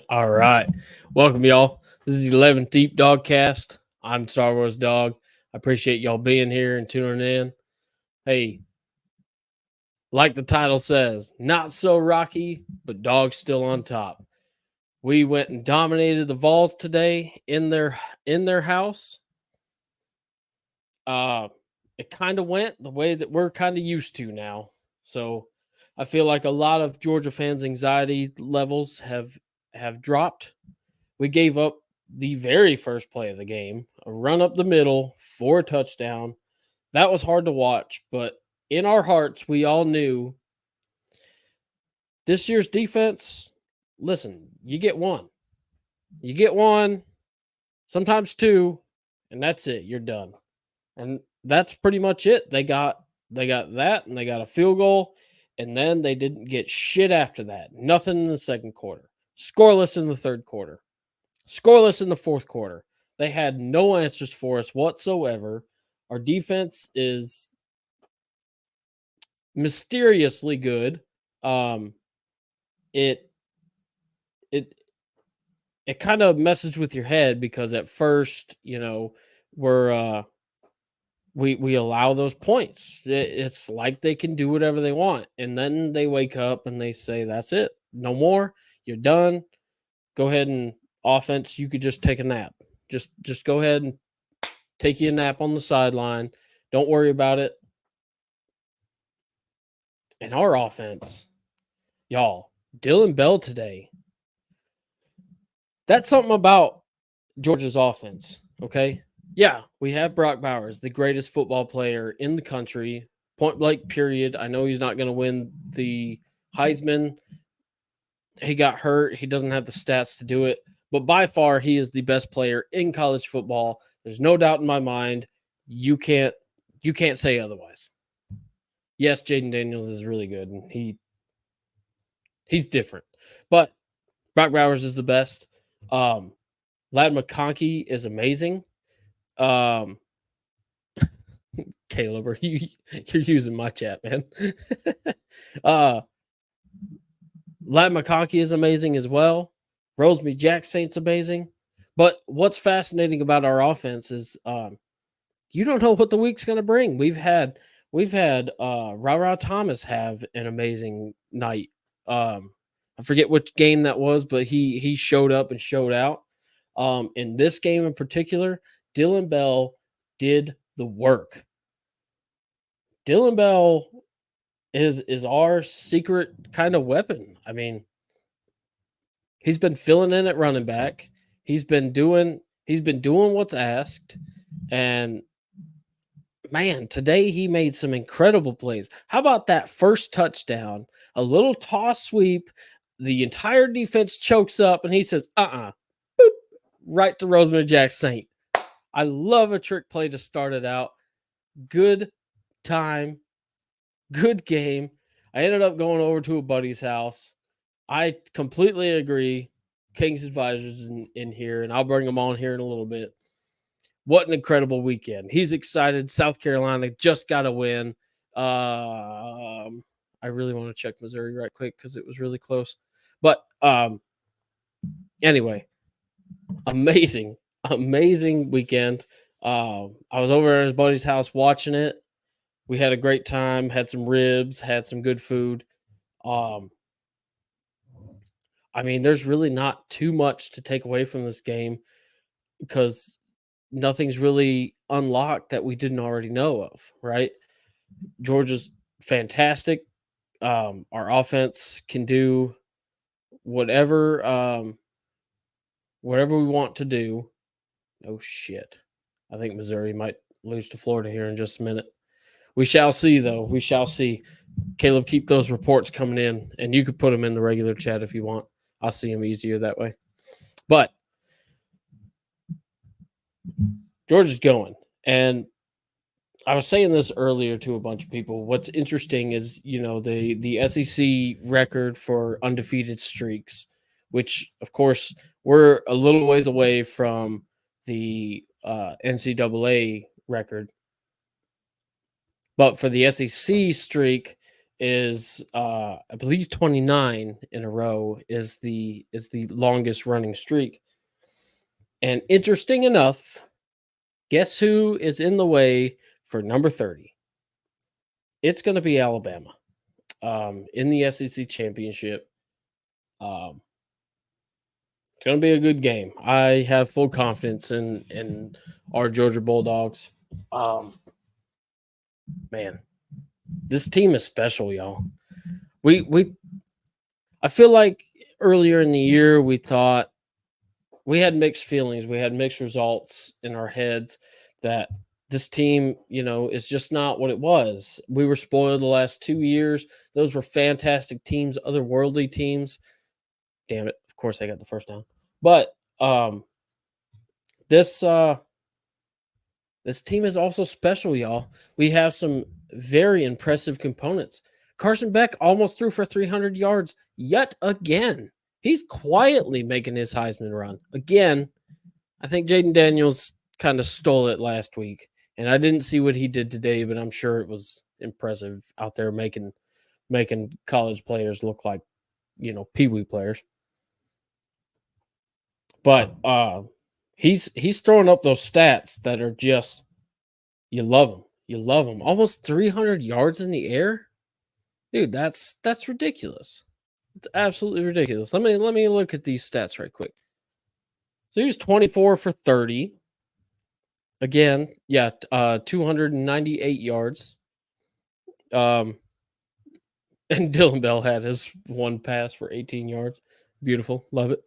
All right. Welcome, y'all. This is the 11th Deep Dawgcast. I'm Star Wars Dog. I appreciate y'all being here and tuning in. Hey, like the title says, not so rocky, but dogs still on top. We went and dominated the Vols today in their house. It kind of went the way that we're kind of used to now. So I feel like a lot of Georgia fans' anxiety levels have dropped. We gave up the very first play of the game, a run up the middle for a touchdown. That was hard to watch, but in our hearts, we all knew this year's defense. Listen, you get one. You get one, sometimes two, and that's it. You're done. And that's pretty much it. They got that and they got a field goal, and then they didn't get shit after that. Nothing in the second quarter. Scoreless in the third quarter. Scoreless in the fourth quarter. They had no answers for us whatsoever. Our defense is mysteriously good. It it it kind of messes with your head because at first, we're we allow those points. It's like they can do whatever they want, and then they wake up and they say, "That's it, no more. You're done. Go ahead and offense. You could just take a nap. Just go ahead and take you a nap on the sideline. Don't worry about it." And our offense, y'all, Dylan Bell today. That's something about Georgia's offense. Okay. Yeah, we have Brock Bowers, the greatest football player in the country, point blank, period. I know he's not going to win the Heisman. He got hurt. He doesn't have the stats to do it. But by far, he is the best player in college football. There's no doubt in my mind. You can't say otherwise. Yes, Jaden Daniels is really good, and he's different. But Brock Bowers is the best. Lad McConkey is amazing. Caleb, you're using my chat, man. Lad McConkey is amazing as well. Rosemary Jack Saint's amazing. But what's fascinating about our offense is you don't know what the week's going to bring. We've had Ra Thomas have an amazing night. I forget which game that was, but he showed up and showed out. In this game in particular, Dylan Bell did the work. Dylan Bell is our secret kind of weapon. I mean, he's been filling in at running back. He's been doing what's asked, and man, today he made some incredible plays. How about that first touchdown? A little toss sweep, the entire defense chokes up, and he says, boop, right to Rosemary Jack Saint. I love a trick play to start it out. Good time, good game. I ended up going over to a buddy's house. I completely agree. King's Advisors in here, and I'll bring them on here in a little bit. What an incredible weekend. He's excited. South Carolina just got a win. I really want to check Missouri right quick because it was really close. But anyway, amazing weekend. I was over at his buddy's house watching it. We had a great time, had some ribs, had some good food. I mean, there's really not too much to take away from this game because nothing's really unlocked that we didn't already know of, right? Georgia's fantastic. Our offense can do whatever whatever we want to do. Oh shit. I think Missouri might lose to Florida here in just a minute. We shall see, though. We shall see. Caleb, keep those reports coming in, and you could put them in the regular chat if you want. I'll see them easier that way. But Georgia's going. And I was saying this earlier to a bunch of people. What's interesting is, the SEC record for undefeated streaks, which, of course, we're a little ways away from the NCAA record. But for the SEC streak, is I believe 29 in a row is the longest running streak. And interesting enough, guess who is in the way for number 30? It's going to be Alabama in the SEC championship. It's going to be a good game. I have full confidence in our Georgia Bulldogs. Man, this team is special, y'all. I feel like earlier in the year we thought we had mixed feelings. We had mixed results in our heads that this team, is just not what it was. We were spoiled the last 2 years. Those were fantastic teams, otherworldly teams. Damn it. Of course, they got the first down. But this team is also special, y'all. We have some very impressive components. Carson Beck almost threw for 300 yards yet again. He's quietly making his Heisman run. Again, I think Jaden Daniels kind of stole it last week. And I didn't see what he did today, but I'm sure it was impressive out there making college players look like, peewee players. But he's throwing up those stats that are just, you love them. You love them. Almost 300 yards in the air. Dude, that's ridiculous. It's absolutely ridiculous. Let me look at these stats right quick. So he was 24 for 30. Again, 298 yards. And Dylan Bell had his one pass for 18 yards. Beautiful. Love it.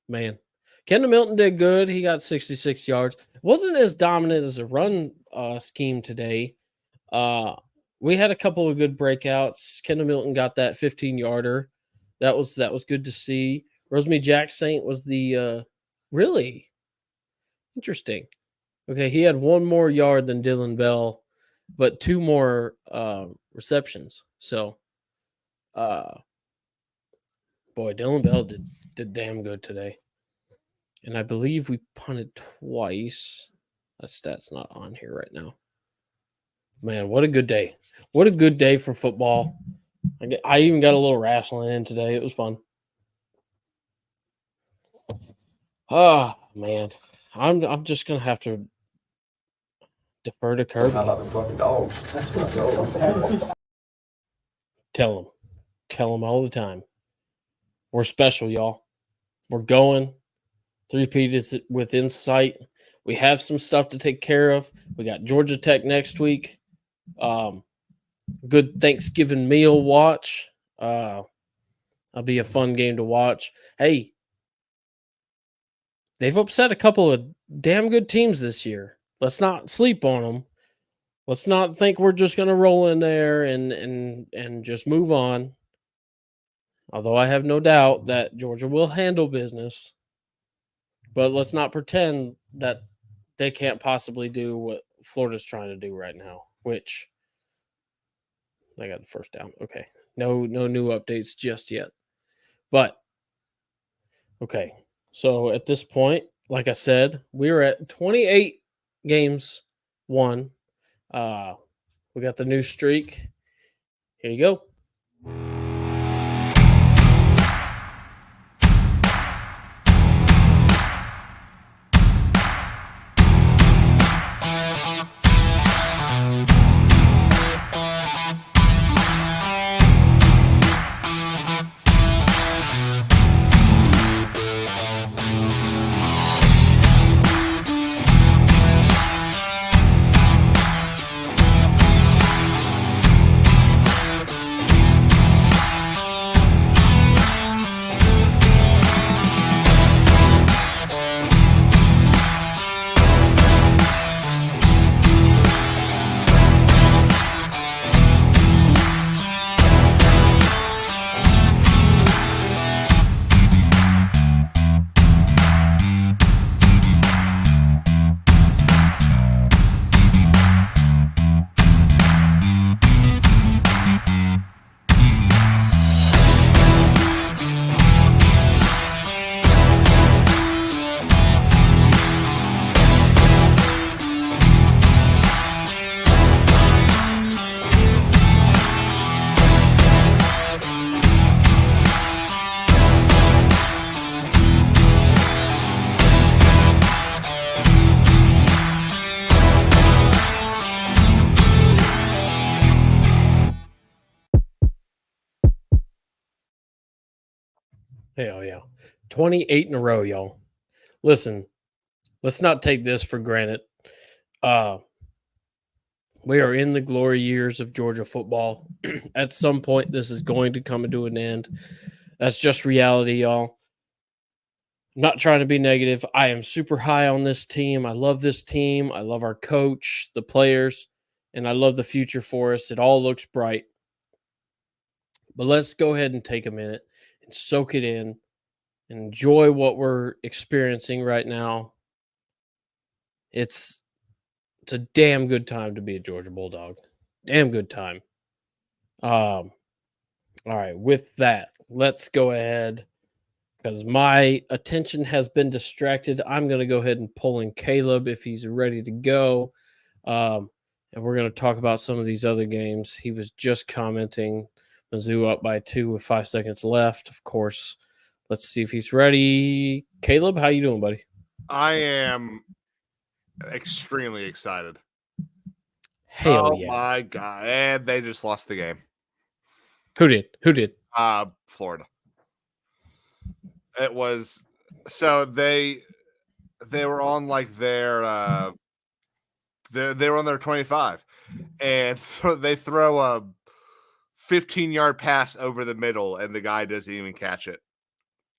Man. Kendall Milton did good. He got 66 yards. Wasn't as dominant as a run scheme today. We had a couple of good breakouts. Kendall Milton got that 15-yarder. That was good to see. Rosemary Jack Saint was the really interesting. Okay, he had one more yard than Dylan Bell, but 2 more receptions. So, boy, Dylan Bell did damn good today. And I believe we punted twice. That stat's not on here right now. Man, what a good day. What a good day for football. I even got a little wrestling in today. It was fun. Oh, man. I'm just going to have to defer to Kirby. I like the fucking dogs. Tell them all the time. We're special, y'all. We're going. 3-peat is within sight. We have some stuff to take care of. We got Georgia Tech next week. Good Thanksgiving meal watch. That'll be a fun game to watch. Hey, they've upset a couple of damn good teams this year. Let's not sleep on them. Let's not think we're just going to roll in there and just move on. Although I have no doubt that Georgia will handle business. But let's not pretend that they can't possibly do what Florida's trying to do right now, which I got the first down. Okay. No new updates just yet. But, okay. So at this point, like I said, we're at 28 games won. We got the new streak. Here you go. Hell yeah. 28 in a row, y'all. Listen, let's not take this for granted. We are in the glory years of Georgia football. At some point, this is going to come to an end. That's just reality, y'all. I'm not trying to be negative. I am super high on this team. I love this team. I love our coach, the players, and I love the future for us. It all looks bright. But let's go ahead and take a minute and soak it in and enjoy what we're experiencing right now. It's a damn good time to be a Georgia Bulldog. Damn good time. All right, with that, let's go ahead because my attention has been distracted. I'm going to go ahead and pull in Caleb if he's ready to go. And we're going to talk about some of these other games. He was just commenting Mizzou up by 2 with 5 seconds left. Of course, let's see if he's ready. Caleb, how you doing, buddy? I am extremely excited. Hell yeah. My God. And they just lost the game. Who did? Florida. It was so they were on like their they were on their 25, and so they throw a 15-yard pass over the middle, and the guy doesn't even catch it.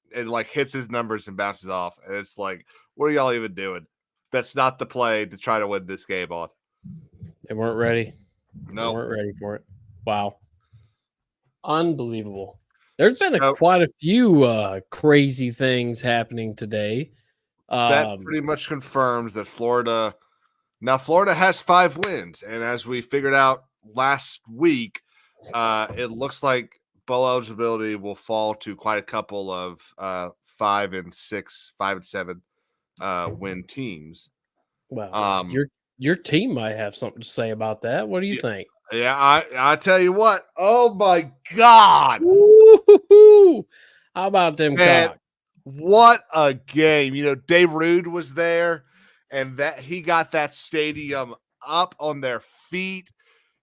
It like hits his numbers and bounces off, and it's like, what are y'all even doing? That's not the play to try to win this game on. They weren't ready. No, They weren't ready for it. Wow, unbelievable. There's been quite a few crazy things happening today. That pretty much confirms that Florida has 5 wins. And as we figured out last week, it looks like bowl eligibility will fall to quite a couple of 5 and 6, 5 and 7 win teams. Wow. Your team might have something to say about that. What do you think? Yeah, I tell you what. Oh my God. Woo-hoo-hoo. How about them Cocks? What a game. You know, Dave Rude was there, and that he got that stadium up on their feet.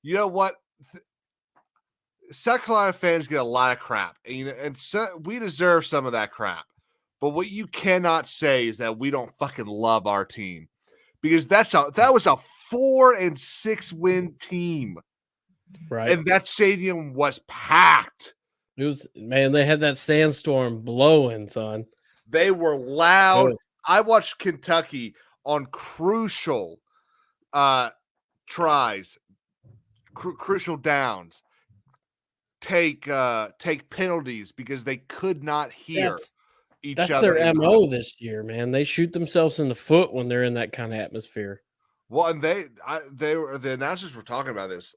You know what? South Carolina fans get a lot of crap, and so we deserve some of that crap. But what you cannot say is that we don't fucking love our team, because that was a 4 and 6 win team, right? And that stadium was packed. It was, man. They had that sandstorm blowing, son. They were loud. Oh. I watched Kentucky on crucial tries, crucial downs, take penalties because they could not hear each other. That's their MO this year, man. They shoot themselves in the foot when they're in that kind of atmosphere. Well, and the announcers were talking about this.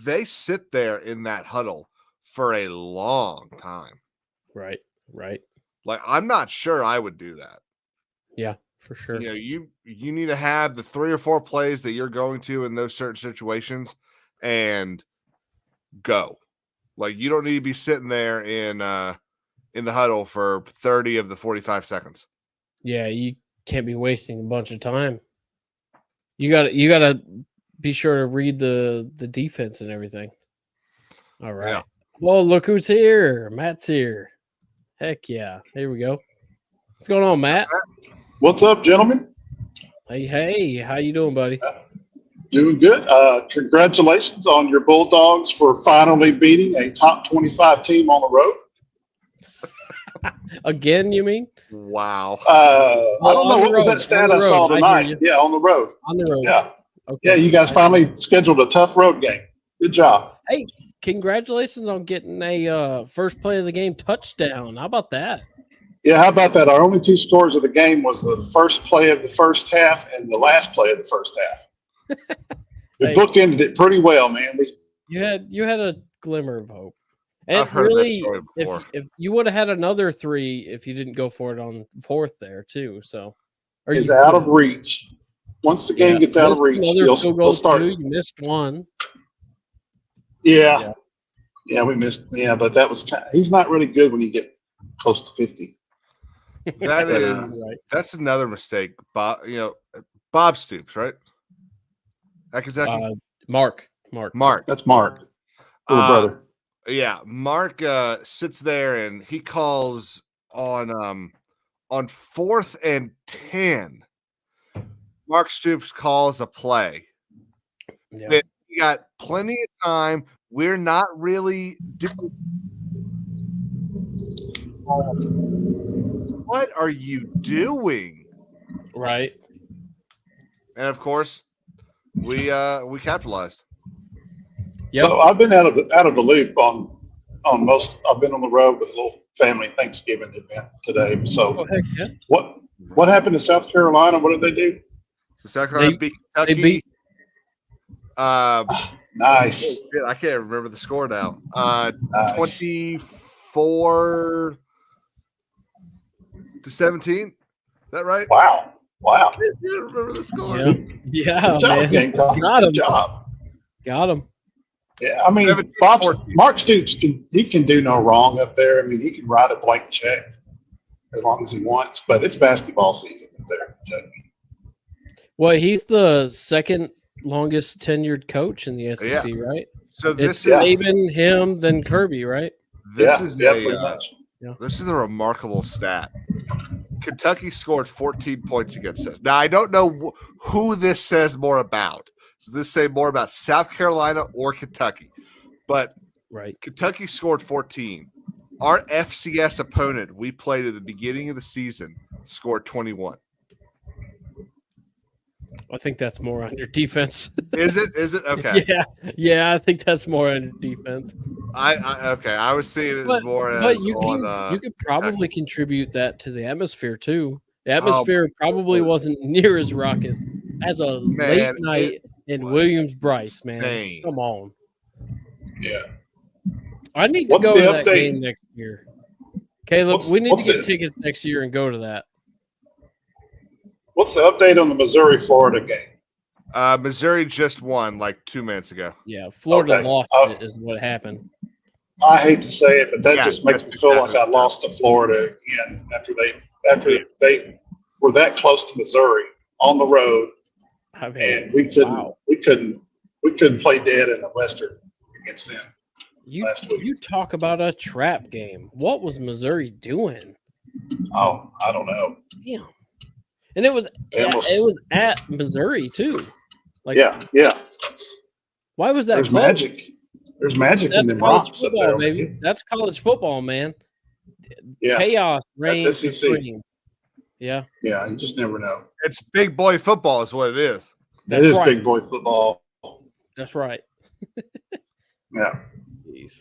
They sit there in that huddle for a long time. Right. Like, I'm not sure I would do that. Yeah, for sure. You know, you need to have the 3 or 4 plays that you're going to in those certain situations and go. Like, you don't need to be sitting there in the huddle for 30 of the 45 seconds. Yeah, you can't be wasting a bunch of time. You gotta be sure to read the defense and everything. All right. Yeah. Well, look who's here. Matt's here. Heck yeah. Here we go. What's going on, Matt? What's up, gentlemen? Hey. How you doing, buddy? Doing good. Congratulations on your Bulldogs for finally beating a top 25 team on the road. Again, you mean? Wow. I don't know. What was that stat I saw tonight? Yeah, on the road. On the road. Yeah. Okay. Yeah, you guys finally scheduled a tough road game. Good job. Hey, congratulations on getting a first play of the game touchdown. How about that? Yeah, how about that? Our only 2 scores of the game was the first play of the first half and the last play of the first half. We bookended it pretty well, man. You had a glimmer of hope. And I've heard really, that story before. If you would have had another 3 if you didn't go for it on 4th there too. So it's out of reach. Once the game gets out of reach, you'll start. 2, you missed 1. Yeah, we missed. Yeah, but that was he's not really good when you get close to 50. That's another mistake. Bob Stoops, right? At Kentucky? Mark. That's Mark. Little brother. Yeah, Mark sits there and he calls on 4th and 10, Mark Stoops calls a play. Yeah. That we got plenty of time. We're not really doing. What are you doing? Right. And of course, we capitalized. Yep. So I've been out of the loop on most. I've been on the road with a little family Thanksgiving event today. So Oh, heck yeah. what happened to South Carolina? What did they do? So South Carolina beat Kentucky. They beat. Nice. I can't remember the score now. Nice. 24-17. Is that right? Wow. I can't remember the score. Yeah, Good job, man. Gamecocks. Got him. Good job. Got him. Yeah, I mean, 17-14. Mark Stoops can do no wrong up there. I mean, he can write a blank check as long as he wants. But it's basketball season up there in Kentucky. Well, he's the second longest tenured coach in the SEC, right? So It's this is Saban, him, then Kirby, right? this yeah, is pretty much. this is a remarkable stat. Kentucky scored 14 points against us. Now I don't know who this says more about. Does this say more about South Carolina or Kentucky? But Right. Kentucky scored 14. Our FCS opponent we played at the beginning of the season scored 21. I think that's more on your defense. Is it? Okay. Yeah. I think that's more on your defense. Okay. I was seeing it But, more but as you on. could probably contribute that to the atmosphere too. The Oh, atmosphere probably wasn't near as raucous as a late night in Williams-Brice, man. insane. Come on. Yeah. I need to What's go the to that update? game next year. Caleb, What's- we need to what's get it? tickets next year and go to that. What's the update on the Missouri-Florida game? Missouri just won like 2 minutes ago. Yeah, Florida Okay. lost it is what happened. I hate to say it, but that Yeah, just makes that's me feel like exactly I lost to Florida again after they were that close to Missouri on the road, I mean, and we couldn't play dead in the Western against them last week. you talk about a trap game. What was Missouri doing? Oh, I don't know. Damn. And it was They almost- it was at Missouri too. Like, Yeah. why was that There's close? magic. There's magic in That's them college rocks up football, there, baby. That's college football, man. Yeah, Chaos reigns SEC. supreme. Yeah, yeah. You just never know. It's big boy football, is what it is. that's It is right. big boy football. That's right. Yeah. Jeez.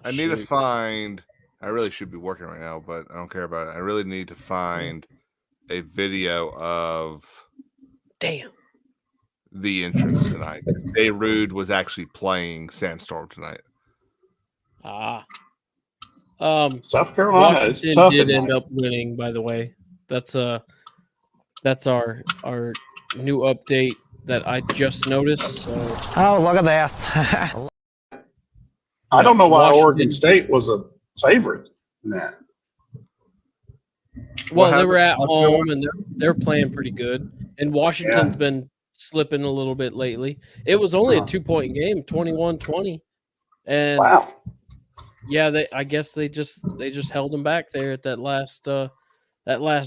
I need to Shoot. find. I really should be working right now, but I don't care about it. I really need to find a video of Damn. the entrance tonight. Rude was actually playing Sandstorm tonight. South Carolina is Washington tough. did at end night. up winning, by the way. That's our new update that I just noticed. So Oh, look at that. I don't know why Washington- Oregon State was a favorite in that. well, they happened? were at What's home and they're playing pretty good. And Washington's been slipping a little bit lately. It was only a 2-point game, 21-20. And Wow. yeah, I guess they just held them back there at that last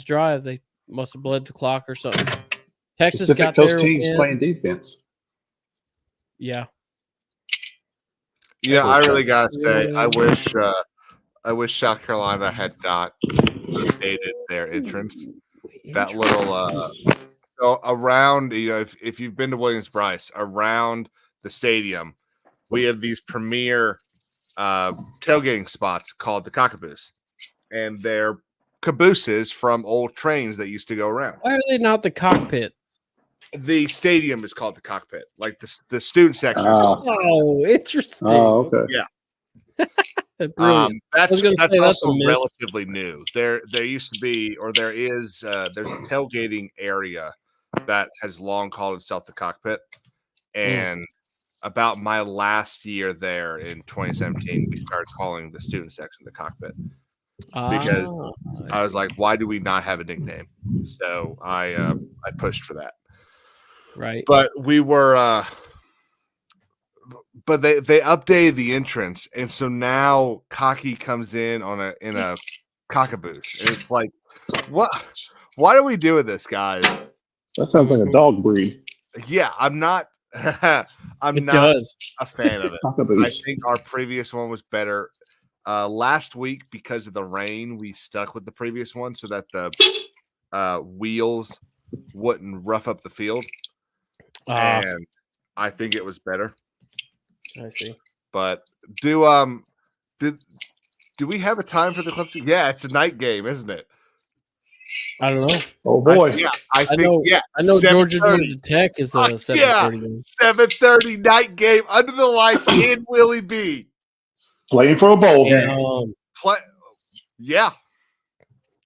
drive. They must have bled the clock or something. Texas Pacific got Coast their teams win. playing defense. Yeah. Yeah, I really gotta say, I wish South Carolina had not updated their entrance. That little so around, if you've been to Williams-Brice, around the stadium, we have these premier tailgating spots called the Cockaboos, and they're cabooses from old trains that used to go around. Why are they not the cockpit? The stadium is called the cockpit, like the student section. Is called. Oh, interesting. Oh, okay. Brilliant. That's was gonna say, that's also a miss. relatively new. There used to be, or there is, there's a tailgating area that has long called itself the cockpit. And about my last year there in 2017, we started calling the student section the cockpit because I was like, why do we not have a nickname? So I pushed for that. Right. But we were but they updated the entrance, and so now Cocky comes in in a cockaboose, and it's like, what? Why are we doing this, guys? That sounds like a dog breed. Yeah, I'm not. I'm It not does. a fan of it. I Cockaboose. think our previous one was better. Last week, because of the rain, we stuck with the previous one so that the wheels wouldn't rough up the field, and I think it was better. I see. But do we have a time for the Clemson? Yeah, it's a night game, isn't it? I don't know. Oh boy. I think know. yeah. I know Georgia 7:30. Tech is a Fuck 7:30 game. 7:30 night game under the lights in Willie B. Playing for a bowl Yeah, game. Yeah,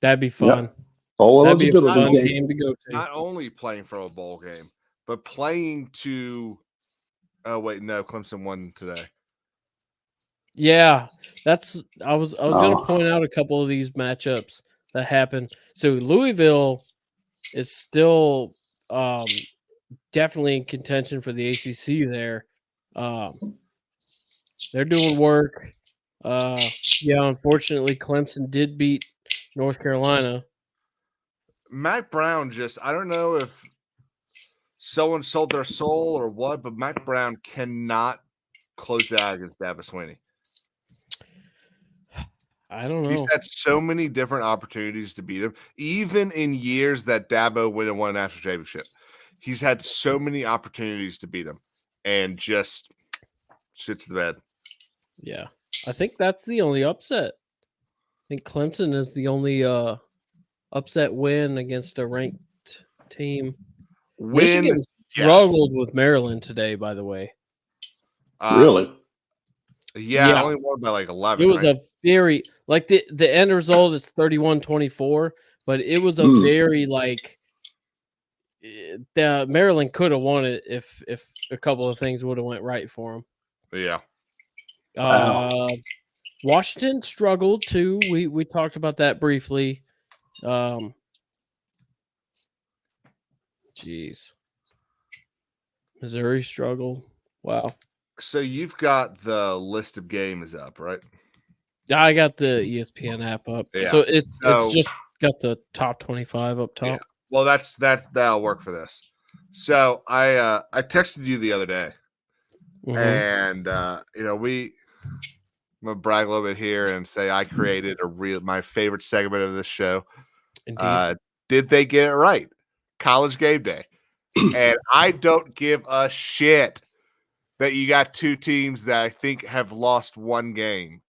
that'd be fun. Bowl That'd be a eligibility fun game. game to go to. not only playing for a bowl game, but playing to. Oh wait, no, Clemson won today. Yeah, that's. I was going Oh. to point out a couple of these matchups that happened. So Louisville is still definitely in contention for the ACC. There, they're doing work. Yeah, unfortunately, Clemson did beat North Carolina. Mac Brown I don't know if someone sold their soul or what, but Mac Brown cannot close it out against Davis Sweeney. I don't know. He's had so many different opportunities to beat him, even in years that Dabo went and won a national championship. He's had so many opportunities to beat him and just shits the bed. Yeah, I think that's the only upset. I think Clemson is the only upset win against a ranked team. Michigan struggled with Maryland today, by the way. Really? Yeah, only won by like 11. It was a very like the end result is 31-24, but it was a very like the Maryland could have won it if a couple of things would have went right for them. Yeah. Washington struggled too. We talked about that briefly. Jeez. Missouri struggled. Wow. So you've got the list of games up, right? I got the ESPN app up. Yeah. So it's just got the top 25 up top. Yeah. Well, that'll work for this. So I texted you the other day, and I'm gonna brag a little bit here and say I created my favorite segment of this show. Indeed. Did they get it right? College Game Day. And I don't give a shit that you got two teams that I think have lost one game.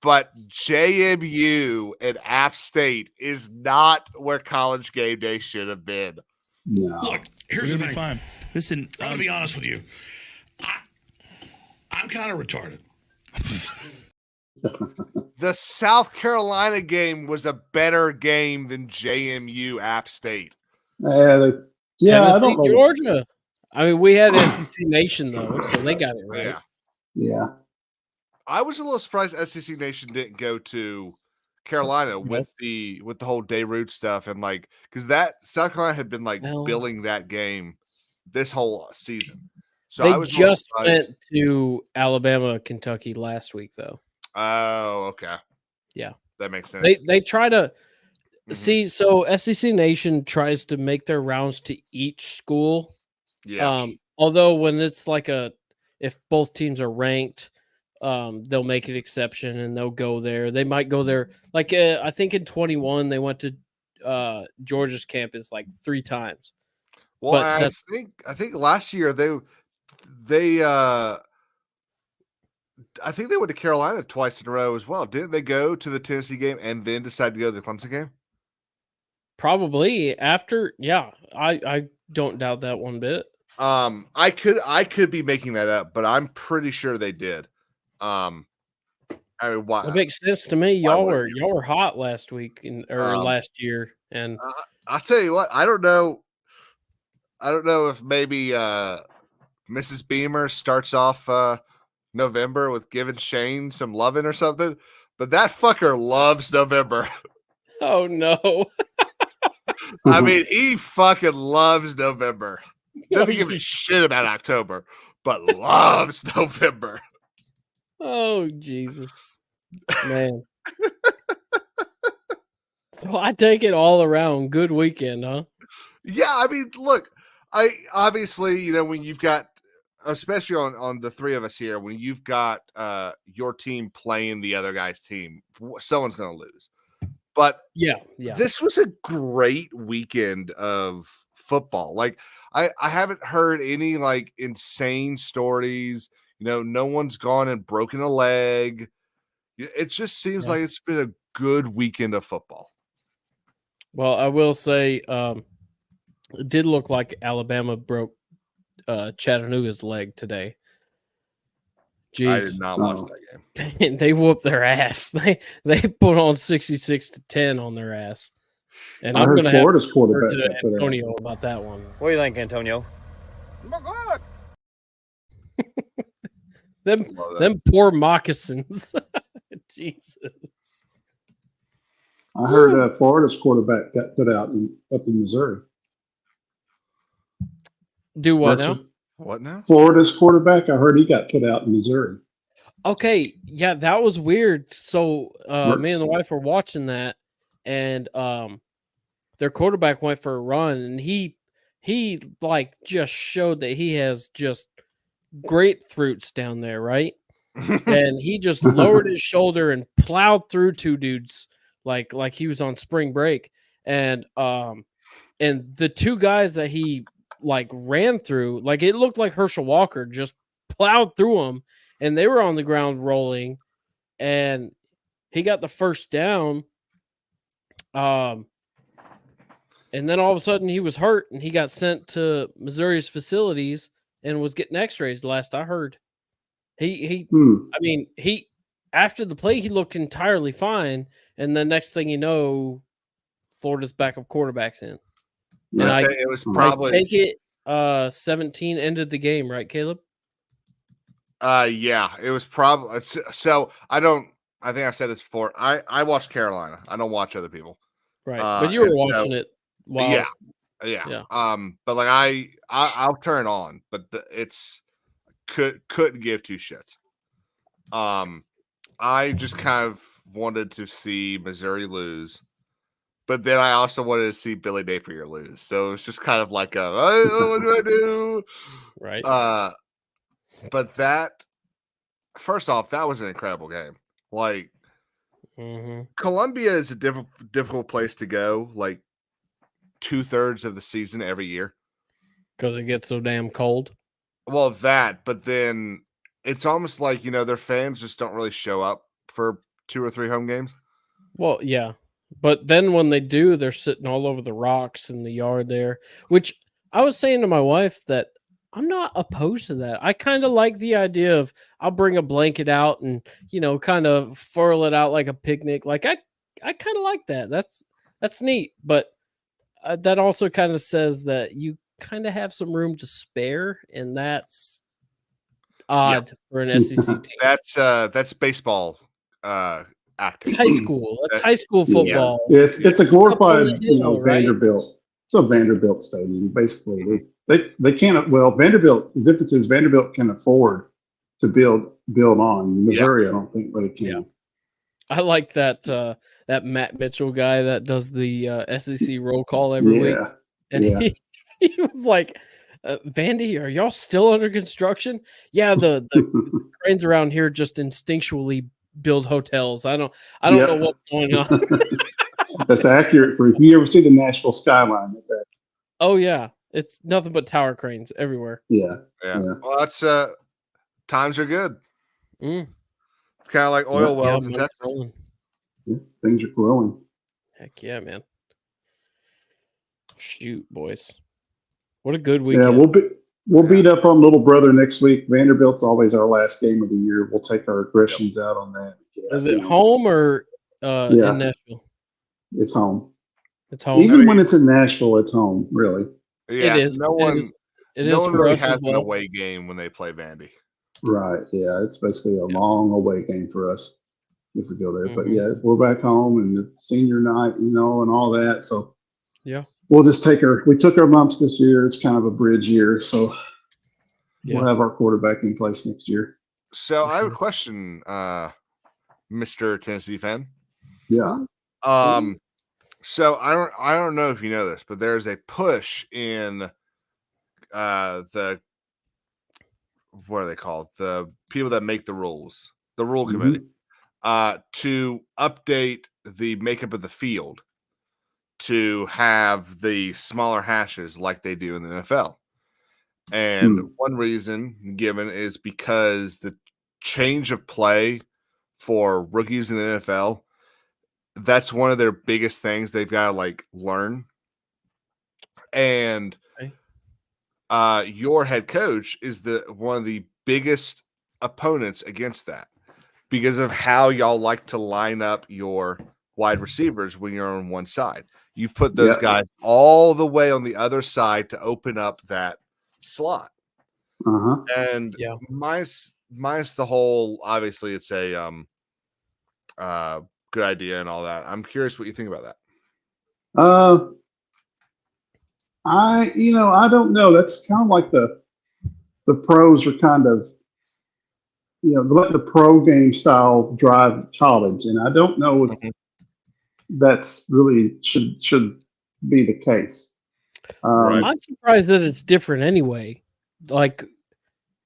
But JMU and App State is not where College Game Day should have been. No. Look, here's the thing. Fine. Listen, I'm going to be honest with you. I'm kind of retarded. The South Carolina game was a better game than JMU App State. Tennessee, I don't know. Georgia. I mean, we had SEC Nation though, so they got it right. Yeah. I was a little surprised SEC Nation didn't go to Carolina with the whole Dayroot stuff and because that South Carolina had been billing that game this whole season. So they I was just went to Alabama, Kentucky last week though. Oh, okay. Yeah, that makes sense. They try to see. So SEC Nation tries to make their rounds to each school. Yeah. Although when it's if both teams are ranked, they'll make an exception and they'll go there. They might go there. I think in 21 they went to Georgia's campus 3 times. Well, I think last year I think they went to Carolina twice in a row as well. Didn't they go to the Tennessee game and then decide to go to the Clemson game? Probably after. Yeah, I don't doubt that one bit. I could be making that up, but I'm pretty sure they did. I mean, why? It makes sense to me. Y'all were hot last week or last year, and I'll tell you what. I don't know if maybe Mrs. Beamer starts off November with giving Shane some loving or something, but that fucker loves November. Oh no! I mean, he fucking loves November. Doesn't give a shit about October, but loves November. Oh, Jesus. Man. So I take it all around. Good weekend, huh? Yeah, I mean, look, I obviously, when you've got, especially on the three of us here, when you've got your team playing the other guy's team, someone's going to lose. But Yeah. this was a great weekend of football. Like, I haven't heard any like insane stories. No one's gone and broken a leg. It just seems like it's been a good weekend of football. Well, I will say, it did look like Alabama broke Chattanooga's leg today. Jeez. I did not watch that game. They whooped their ass. They put on 66-10 on their ass. And I I'm heard going to have Florida's to quarterback to got put out. Antonio about that one. What do you think, Antonio? Them poor moccasins. Jesus. I heard Florida's quarterback got put out up in Missouri. Do what now? What now? Florida's quarterback, I heard he got put out in Missouri. Okay, yeah, that was weird. So me and the Works. wife were watching that, and their quarterback went for a run, and he like just showed that he has just grapefruits down there, right? And he just lowered his shoulder and plowed through two dudes like he was on spring break, and the two guys that he like ran through, like it looked like Herschel Walker just plowed through them, and they were on the ground rolling, and he got the first down. And then all of a sudden he was hurt, and he got sent to Missouri's facilities and was getting X-rays. Last I heard, he after the play he looked entirely fine, and the next thing you know, Florida's backup quarterback's in. And it was probably take it 17 ended the game, right, Caleb? Yeah, it was probably so. I think I've said this before. I watch Carolina. I don't watch other people. Right, but you were watching it. Yeah. But like I'll turn it on, but it's couldn't give two shits. I just kind of wanted to see Missouri lose, but then I also wanted to see Billy Napier lose. So it was just kind of like what do I do? Right. But first off, that was an incredible game. Like, Columbia is a difficult place to go, like 2/3 of the season every year. Because it gets so damn cold. Well, but then it's almost like, their fans just don't really show up for 2 or 3 home games. Well, yeah. But then when they do, they're sitting all over the rocks in the yard there, which I was saying to my wife that I'm not opposed to that. I kind of like the idea of I'll bring a blanket out and, kind of furl it out like a picnic. Like I kind of like that. That's neat. But that also kind of says that you kind of have some room to spare, and that's odd for an SEC team. That's baseball acting. It's high school. That's high school football. Yeah. It's a glorified, right? Vanderbilt. It's a Vanderbilt stadium, basically. They can't. Well, Vanderbilt. The difference is Vanderbilt can afford to build on. Missouri, I don't think really can. Yeah. I like that Matt Mitchell guy that does the SEC roll call every week, and he was like, "Vandy, are y'all still under construction?" Yeah, the cranes around here just instinctually build hotels. I don't know what's going on. That's accurate. For if you ever see the Nashville skyline, that's accurate. Oh yeah, it's nothing but tower cranes everywhere. Yeah. Well, that's times are good. Mm. It's kind of like oil wells in Texas. Yeah, things are growing. Heck yeah, man! Shoot, boys, what a good weekend. Yeah, we'll beat up on little brother next week. Vanderbilt's always our last game of the year. We'll take our aggressions out on that. Yeah, is it home or in Nashville? It's home. It's home. Even when it's in Nashville, it's home. Really. Yeah, it is. No one really has an well. away game when they play Vandy. Right. Yeah, it's basically a long away game for us if we go there. But we're back home and the senior night, and all that. So yeah, we'll just we took our bumps this year. It's kind of a bridge year. So we'll have our quarterback in place next year. So For I have a sure. question, Mr. Tennessee fan. Yeah. So I don't know if you know this, but there's a push in the what are they called? The people that make the rules, the rule committee, to update the makeup of the field to have the smaller hashes like they do in the NFL. And one reason given is because the change of play for rookies in the NFL, that's one of their biggest things they've got to like learn. And Okay. your head coach is the one of the biggest opponents against that because of how y'all like to line up your wide receivers when you're on one side. You put those guys all the way on the other side to open up that slot. And Yeah. minus the whole, obviously it's a good idea and all that. I'm curious what you think about that. I don't know. That's kind of like the pros are kind of, let the pro game style drive college, and I don't know if that's really should be the case. Right. I'm surprised that it's different anyway. Like,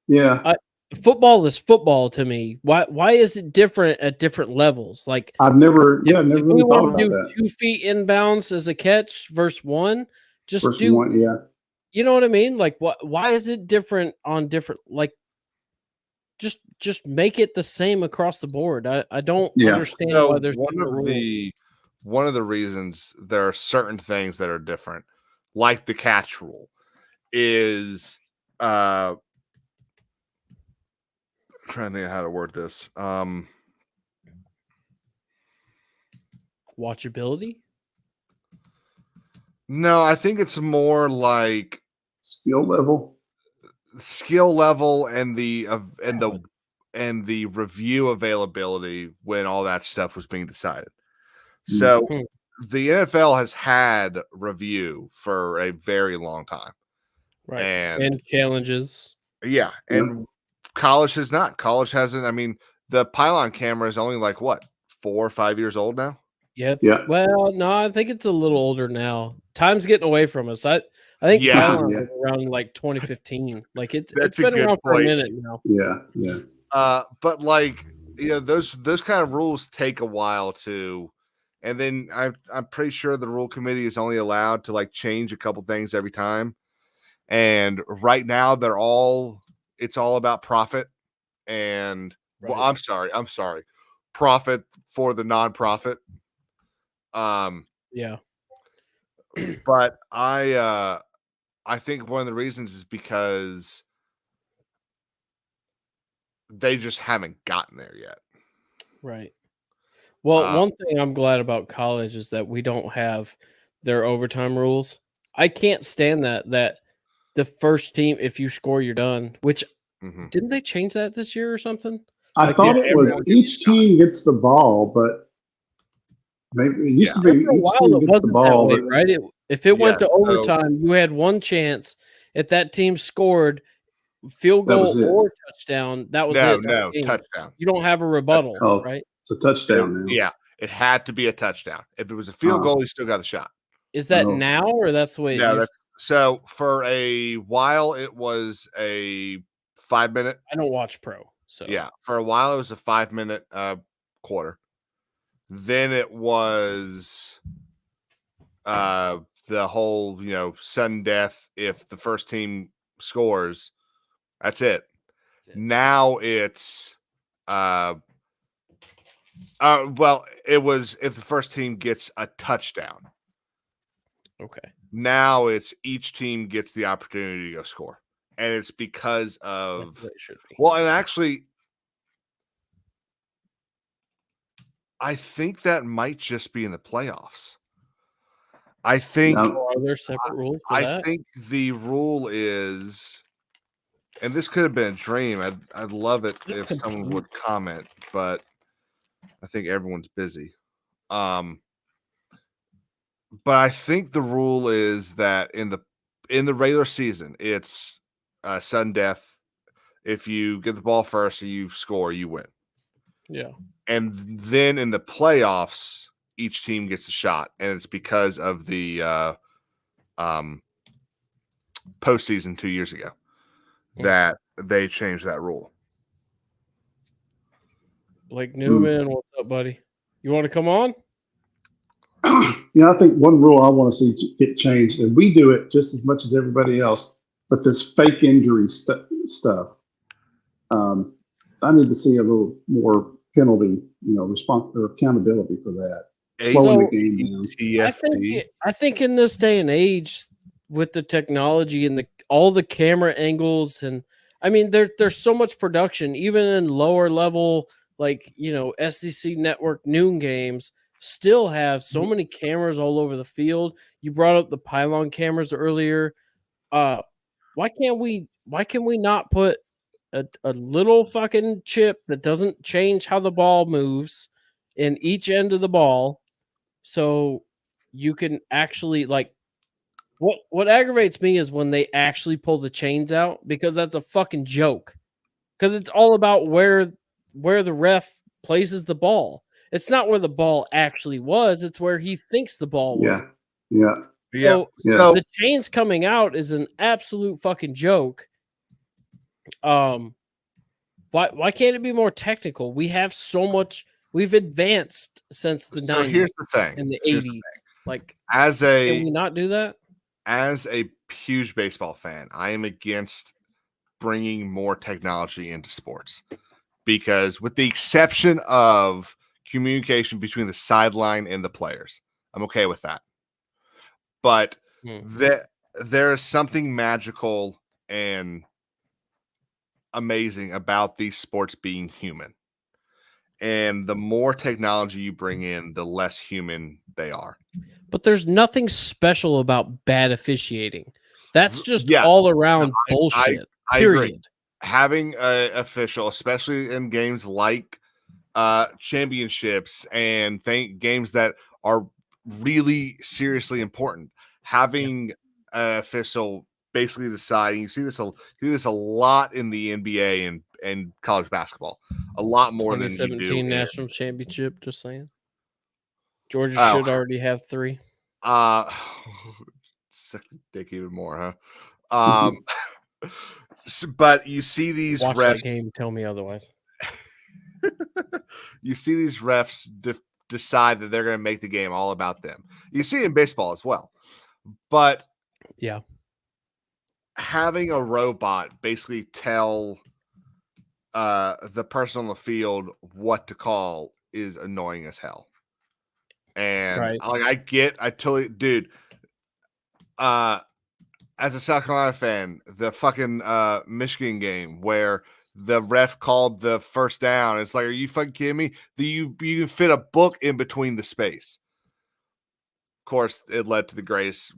Yeah, football is football to me. Why is it different at different levels? Like, I've never if really we thought want to about do that. 2 feet inbounds as a catch versus one, just First do. one, yeah. You know what I mean? Like, why is it different on different? Like, just make it the same across the board. I don't understand why So there's different rules. one of the reasons there are certain things that are different, like the catch rule, is I'm trying to think of how to word this. Watchability. No, I think it's more like Skill level. skill level and the review availability when all that stuff was being decided. So the NFL has had review for a very long time. Right. And challenges. yeah, and college has not. College hasn't. I mean, the pylon camera is only like what, 4 or 5 years old now? Yeah, well, no, I think it's a little older now. Time's getting away from us. I think Yeah. Pylon was around like 2015. Like it's That's a been good around for a point. minute now. Yeah. But like, those kind of rules take a while to, and then I'm pretty sure the rule committee is only allowed to like change a couple things every time. And right now it's all about profit and well, Right. I'm sorry. Profit for the nonprofit. Yeah. But I think one of the reasons is because they just haven't gotten there yet. Right. Well, one thing I'm glad about college is that we don't have their overtime rules. I can't stand that the first team, if you score, you're done. Which didn't they change that this year or something? I Like, thought it was each team gets the ball, but maybe it used to be for a each while team it gets the wasn't that ball. way, But right? If it went to so- overtime, you had one chance. If that team scored field That was goal it. or touchdown, that was No, it. That was game. touchdown. You don't have a rebuttal, right? It's a touchdown now. Yeah, it had to be a touchdown. If it was a field goal, you still got the shot. Is that Oh. now or that's the way it No, used? so for a while it was a 5-minute. I don't watch pro, so Yeah, for a while it was a 5-minute quarter. Then it was the whole, sudden death. If the first team scores, that's it. Now it's well, it was if the first team gets a touchdown. Okay. Now it's each team gets the opportunity to go score. And it's because of That's what it should be. well, and actually I think that might just be in the playoffs. I think Are there separate rules for I that? think the rule is, and this could have been a dream. I'd love it if someone would comment, but I think everyone's busy. But I think the rule is that in the regular season, it's sudden death If you get the ball first and you score, you win. Yeah. And then in the playoffs, each team gets a shot, and it's because of the postseason 2 years ago that they changed that rule. Blake Newman, what's up, buddy? You want to come on? I think one rule I want to see get changed, and we do it just as much as everybody else, but this fake injury stuff. I need to see a little more penalty, response or accountability for that. Slowing the game down. I think in this day and age, with the technology and all the camera angles, and I mean, there's so much production, even in lower level, like SEC Network noon games, still have so many cameras all over the field. You brought up the pylon cameras earlier. Why can we not put a little fucking chip that doesn't change how the ball moves in each end of the ball, so you can actually what aggravates me is when they actually pull the chains out, because that's a fucking joke. Because it's all about where the ref places the ball. It's not where the ball actually was, it's where he thinks the ball was. So the chains coming out is an absolute fucking joke. Why can't it be more technical? We have so much. We've advanced since the 90s. Here's the thing. In the 80s. Can we not do that? As a huge baseball fan, I am against bringing more technology into sports, because with the exception of communication between the sideline and the players, I'm okay with that. But there is something magical and amazing about these sports being human. And the more technology you bring in, the less human they are. But there's nothing special about bad officiating. That's just all around bullshit. I period. Agree. Having an official, especially in games like championships and games that are really seriously important, having an official basically deciding. You see this a lot in the NBA and college basketball, a lot more than you do. 2017 national championship. Just saying, Georgia should already have 3. Suck the dick even more, huh? But you see these Watch refs. That game. Tell me otherwise. You see these refs decide that they're going to make the game all about them. You see it in baseball as well, but yeah, having a robot basically tell the person on the field what to call is annoying as hell. And I totally, dude. As a South Carolina fan, the fucking Michigan game where the ref called the first down, it's like, are you fucking kidding me? You can fit a book in between the space. Of course, it led to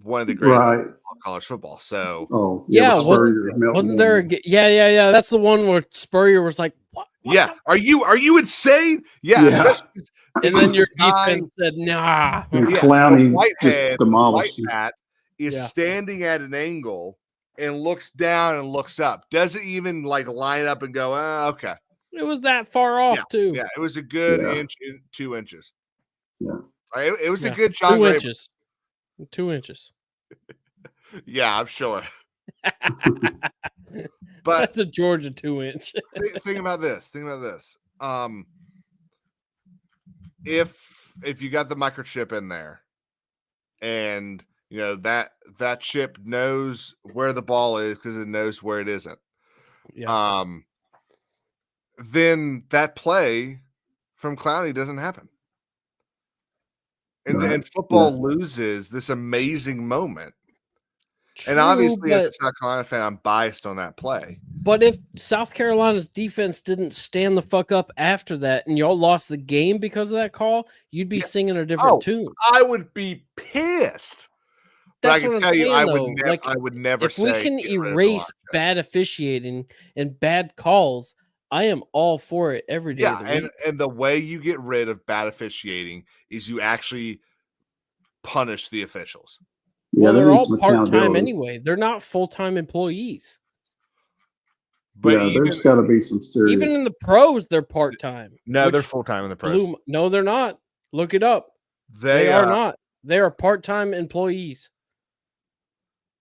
one of the greatest college football. So, wasn't there? Yeah. That's the one where Spurrier was like, "What? Yeah, are you insane? Yeah. And then your defense said, "Nah." And Clowney just demolished him. Is standing at an angle and looks down and looks up. Doesn't even line up and go, okay. It was that far off too. Yeah, it was a good inch, 2 inches. Yeah. It was a good John 2 inches. 2 inches. Yeah, I'm sure. But that's a Georgia 2 inch. Think about this. If you got the microchip in there, and that chip knows where the ball is because it knows where it isn't. Yeah. Then that play from Clowney doesn't happen. And football loses this amazing moment. True, and obviously, as a South Carolina fan, I'm biased on that play. But if South Carolina's defense didn't stand the fuck up after that and y'all lost the game because of that call, you'd be singing a different tune. I would be pissed. That's what I'm saying, I would never say. If we can erase bad officiating and bad calls, I am all for it every day. Yeah, and the way you get rid of bad officiating is you actually punish the officials. Well, they're all part-time anyway. They're not full-time employees. But yeah, there's got to be some serious. Even in the pros, they're part time. no, they're full time in the pros. No, they're not. Look it up. They are not. They are part time employees.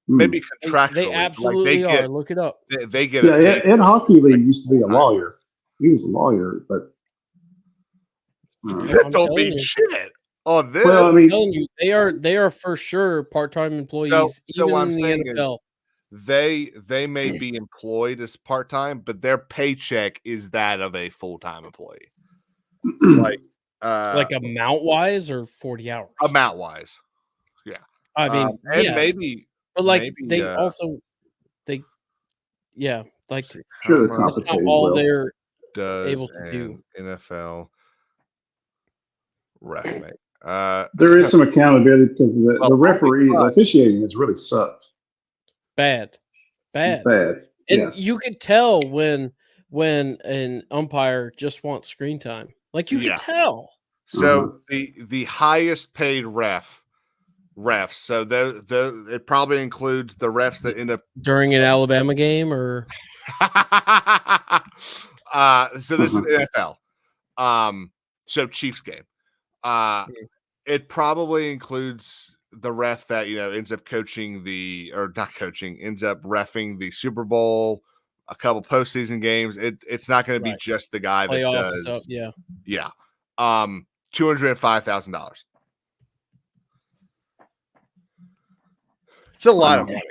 Maybe They contractually. absolutely are. Look it up. They get Yeah, it. Ed Hockey League used to be a lawyer. He was a lawyer, but That don't mean shit on this. well, I I'm mean, telling you, they are for sure part time employees. So what I'm even in saying the NFL. they may be employed as part time, but their paycheck is that of a full time employee. Like amount wise or 40 hours. Amount wise, yeah. I mean, and yes, maybe, but like maybe, they also like sure, how much that's not all they're does able to do. NFL ref make? there is some accountability because the referee, the officiating has really sucked. Bad. Bad. And you could tell when an umpire just wants screen time. Like you could tell. So the highest paid refs. So it probably includes the refs that end up During an Alabama game or so this is NFL. So Chiefs game. It probably includes the ref that ends up ends up reffing the Super Bowl, a couple postseason games. It's not going to be just the guy that playoff does stuff. Yeah. $205,000. It's a lot of money,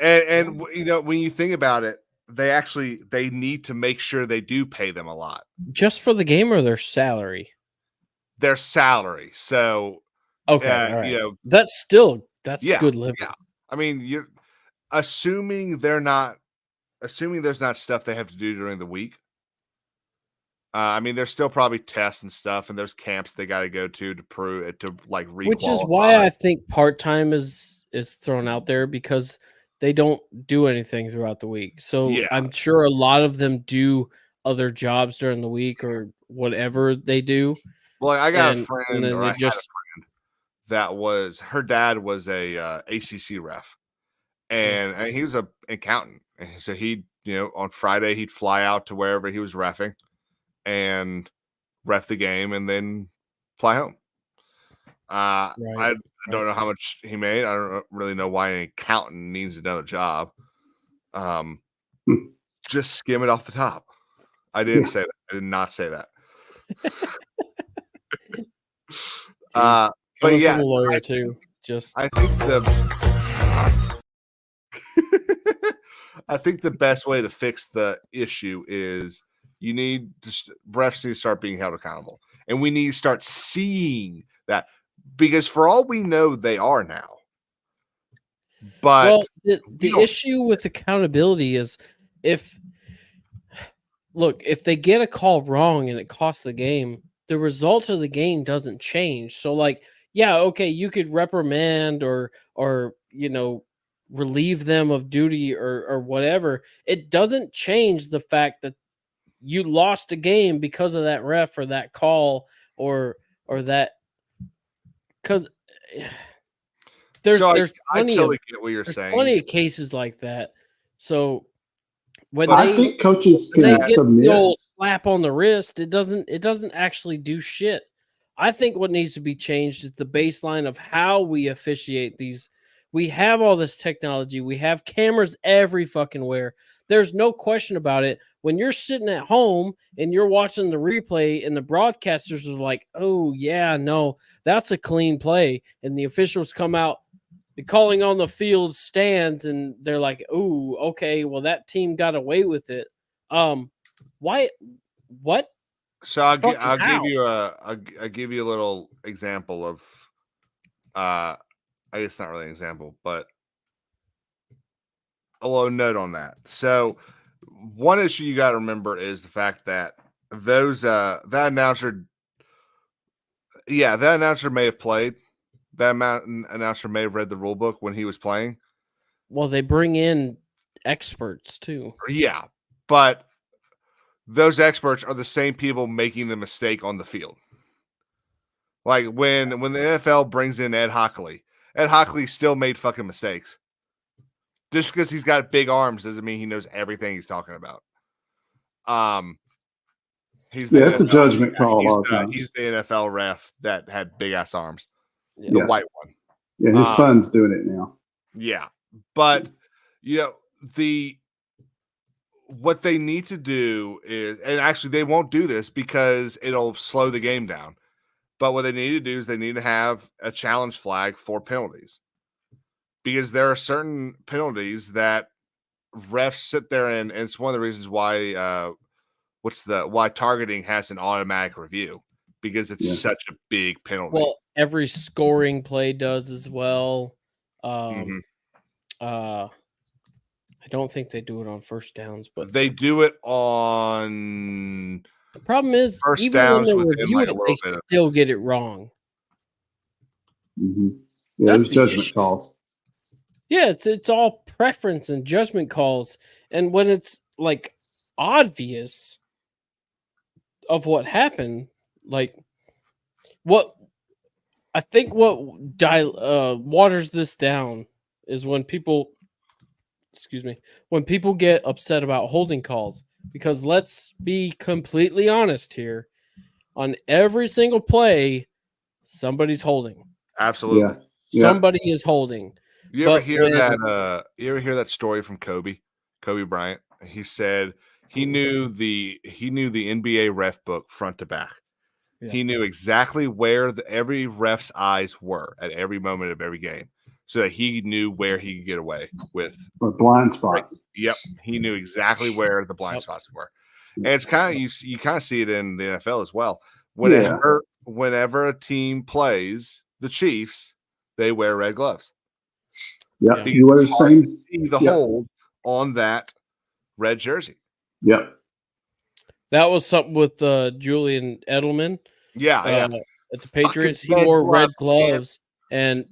and when you think about it, they need to make sure they do pay them a lot. Just for the game or their salary? Their salary. So okay, all right. That's good living. Yeah. I mean, you're assuming there's not stuff they have to do during the week. I mean, there's still probably tests and stuff, and there's camps they got to go to prove it to which is why I think part time is thrown out there because they don't do anything throughout the week. So I'm sure a lot of them do other jobs during the week or whatever they do. Well, I got a friend, or I had a friend that was her dad was a ACC ref, and he was an accountant, and so he on Friday he'd fly out to wherever he was reffing and ref the game and then fly home. I don't know how much he made. I don't really know why an accountant needs another job. Just skim it off the top. I didn't say that. I did not say that. But yeah, a lawyer too. I think the best way to fix the issue is refs need to start being held accountable, and we need to start seeing that, because for all we know, they are now. But the issue with accountability is if they get a call wrong and it costs the game, the result of the game doesn't change. So you could reprimand or relieve them of duty or whatever. It doesn't change the fact that you lost a game because of that ref or that call or that, because there's plenty of cases like that. So I think coaches can get the old slap on the wrist, it doesn't actually do shit. I think what needs to be changed is the baseline of how we officiate these. We have all this technology. We have cameras every fucking where. There's no question about it. When you're sitting at home and you're watching the replay and the broadcasters are like, oh, yeah, no, that's a clean play. And the officials come out, the calling on the field stands, and they're like, oh, okay, well, that team got away with it. Why? What? So I'll give you a little example of I guess not really an example, but a little note on that. So one issue you got to remember is the fact that that announcer may have played. That announcer may have read the rule book when he was playing. Well, they bring in experts too. Yeah, but those experts are the same people making the mistake on the field. Like when the NFL brings in Ed Hockey still made fucking mistakes. Just because he's got big arms doesn't mean he knows everything he's talking about. He's the Yeah, it's a NFL judgment call a he's lot of the, times. he's the NFL ref that had big ass arms, the Yeah. white one. Yeah, his son's doing it now. Yeah, but what they need to do is, and actually they won't do this because it'll slow the game down. But what they need to do is they need to have a challenge flag for penalties, because there are certain penalties that refs sit there and it's one of the reasons why why targeting has an automatic review, because it's such a big penalty. Well, every scoring play does as well. Mhm. I don't think they do it on first downs, but They do it on the problem is first even when downs they within review like a it, little they bit of. still get it wrong. Mm-hmm. Yeah, That's there's the judgment issue. calls. Yeah, it's all preference and judgment calls, and when it's like obvious of what happened, like what I think what waters this down is when people, when people get upset about holding calls, because let's be completely honest here, on every single play, somebody's holding. Absolutely. Yeah. Somebody is holding. You ever But hear when, that? You ever hear that story from Kobe Bryant? He said he knew the NBA ref book front to back. Yeah. He knew exactly where every ref's eyes were at every moment of every game, so that he knew where he could get away with. A blind spot. Yep, he knew exactly where the blind spots were, and it's kind of you kind of see it in the NFL as well. Whenever a team plays the Chiefs, they wear red gloves. Yep. Yeah. You wear the same. See the hold on that red jersey. Yep. that was something with Julian Edelman. Yeah, At the Patriots, he red wore gloves, red gloves, and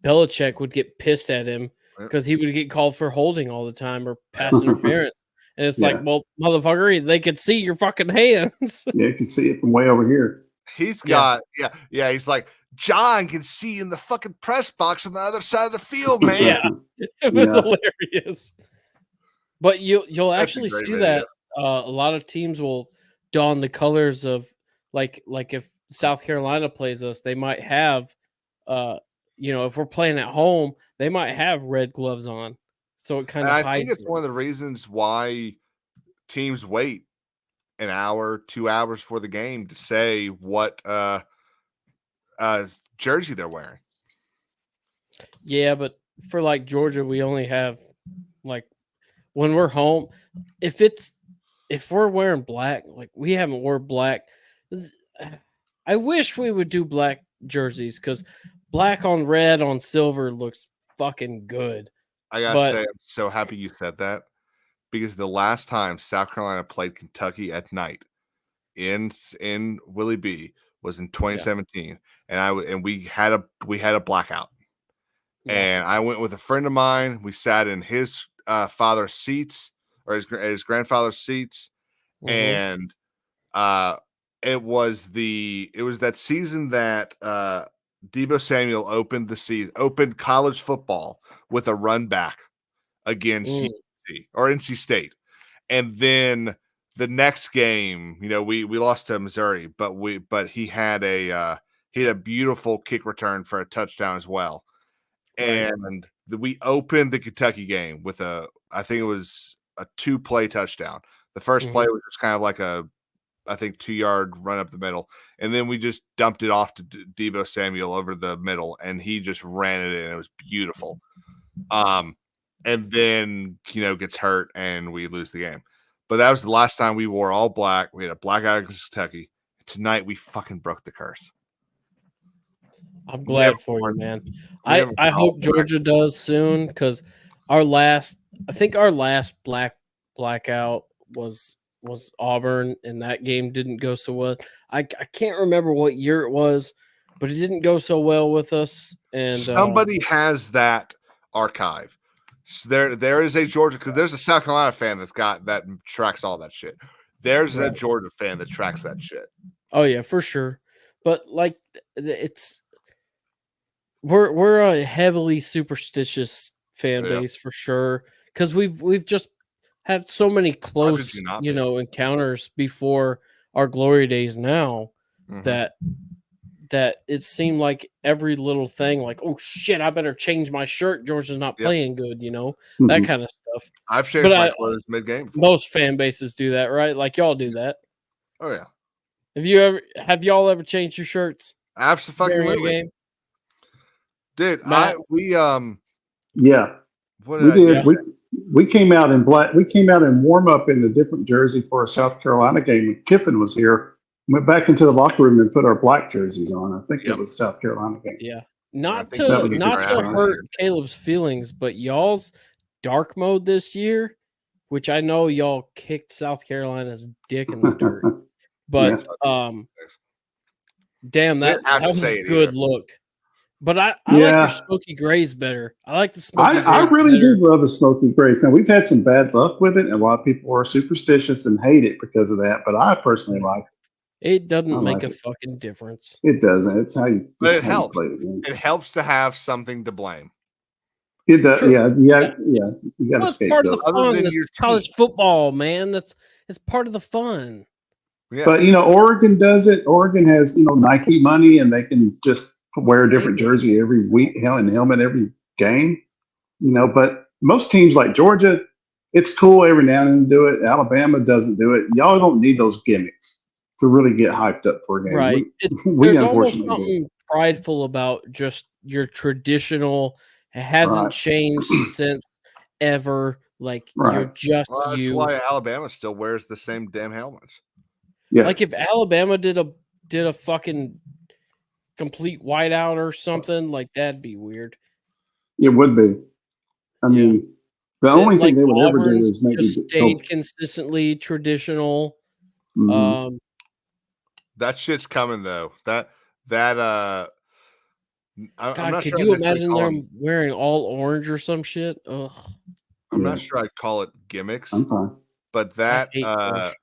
Belichick would get pissed at him because he would get called for holding all the time or pass interference. And it's like, well, motherfucker, they could see your fucking hands. Yeah, you can see it from way over here. He's got he's like, John can see in the fucking press box on the other side of the field, man. Yeah, it was hilarious. But you'll actually see video. that a lot of teams will don the colors of like if South Carolina plays us, they might have if we're playing at home, they might have red gloves on. So it kind of hides. I think it's one of the reasons why teams wait an hour, 2 hours for the game to say what jersey they're wearing. Yeah, but for like Georgia, we only have like when we're home, if we're wearing black, like we haven't worn black. I wish we would do black jerseys because black on red on silver looks fucking good. I gotta say, I'm so happy you said that, because the last time South Carolina played Kentucky at night in Willie B was in 2017, and we had a blackout, and I went with a friend of mine. We sat in his father's seats or his grandfather's seats, and it was that season that Deebo Samuel opened college football with a run back against UC or NC State. And then the next game, we lost to Missouri, but he had a beautiful kick return for a touchdown as well. And we opened the Kentucky game with I think it was a 2-play touchdown. The first play was just kind of like a 2-yard run up the middle, and then we just dumped it off to Deebo Samuel over the middle, and he just ran it in. It was beautiful. And then gets hurt, and we lose the game. But that was the last time we wore all black. We had a blackout against Kentucky. Tonight we fucking broke the curse. I'm glad for you, man. I hope Georgia does soon, because our last blackout was Auburn, and that game didn't go so well. I can't remember what year it was, but it didn't go so well with us. And somebody has that archive. So there is a Georgia, because there's a South Carolina fan that tracks all that shit. There's a Georgia fan that tracks that shit. Oh yeah, for sure. But like we're a heavily superstitious fan base for sure, because we've just have so many How could close, you not be? encounters before our glory days now Mhm. that it seemed like every little thing, like, oh shit, I better change my shirt. George is not Yep. playing good, that Mhm. kind of stuff. I've changed But my clothes mid game. most fan bases do that, right? Like y'all do that. Oh yeah, Have y'all ever changed your shirts during a absolutely, game? dude. Matt? Yeah, What we did I did. do? We came out in black. We came out in warm up in a different jersey for a South Carolina game when Kiffin was here. Went back into the locker room and put our black jerseys on. I think Yep. it was South Carolina game. Yeah. I Not think that to was a not good to surprise. hurt Caleb's feelings, but y'all's dark mode this year, which I know y'all kicked South Carolina's dick in the dirt. But damn, Didn't that have to was say a it good either. look. But I like your Yeah. smoky grays better. I like the smoky I grays really better. do love the smoky grays. Now we've had some bad luck with it, and a lot of people are superstitious and hate it because of that. But I personally like It I doesn't make like a it. fucking difference. It doesn't. It's how you But just it how you helps. play the game. It helps to have something to blame. It does. True. Yeah. You got Well, a it's part of the scapegoat. Other fun. than It's your college team. football, man. It's part of the fun. Yeah, But Oregon does it. Oregon has Nike money, and they can just wear a different They do. jersey every week, and helmet every game. But most teams like Georgia, it's cool every now and then to do it. Alabama doesn't do it. Y'all don't need those gimmicks to really get hyped up for a game. Right. We There's almost unfortunately do. something prideful about just your traditional. It hasn't Right. changed since ever. Like you're Right. just well, that's you. why Alabama still wears the same damn helmets. Yeah. Like if Alabama did a fucking complete whiteout or something, like that'd be weird. It would be. I Yeah. mean, the only Like thing they would ever do Auburn's is maybe just stayed consistently traditional. Mhm. That shit's coming though. I'm God, not could sure I'd you necessarily imagine call them them. wearing all orange or some shit? Ugh, I'm Yeah. not sure I'd call it gimmicks, I'm fine. but I hate orange.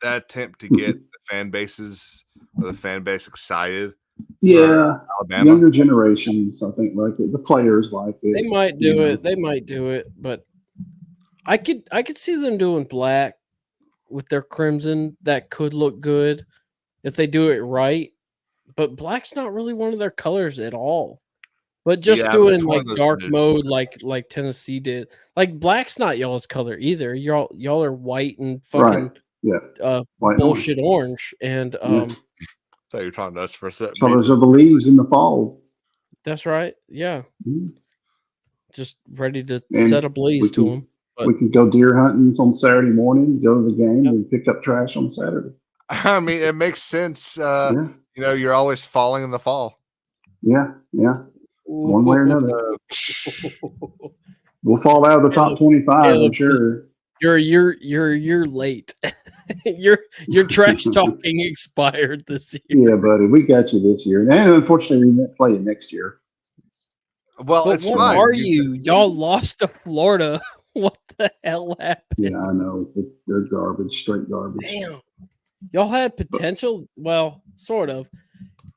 that attempt to get the fan bases or the fan base excited Yeah. for Alabama. Younger generations, I think, like it. The players like it. They might do it. They might do it, but I could see them doing black with their crimson. That could look good if they do it right. But black's not really one of their colors at all. But just Yeah, but doing it's one like of those dark traditional mode, like Tennessee did. Like black's not y'all's color either. Y'all are white and Right. fucking Yeah. White and bullshit orange. And Yeah. I thought you were talking to us for a second. Colors of the leaves in the fall. that's right. Yeah. Mhm. Just ready to And set ablaze we to can them. we can go deer hunting on Saturday morning, go to the game, and pick up trash on Saturday. I mean, it makes sense. Yeah. You're always falling in the fall. Yeah. One way or another. We'll fall out of the top 25, I'm Caleb, sure. You're late. your trash talking expired this year. Yeah, buddy, we got you this year. And unfortunately, we won't play it next year. Well, But it's what fine. are you? Y'all lost to Florida. What the hell happened? Yeah, I know. They're garbage, straight garbage. Damn. Y'all had potential. Well, sort of.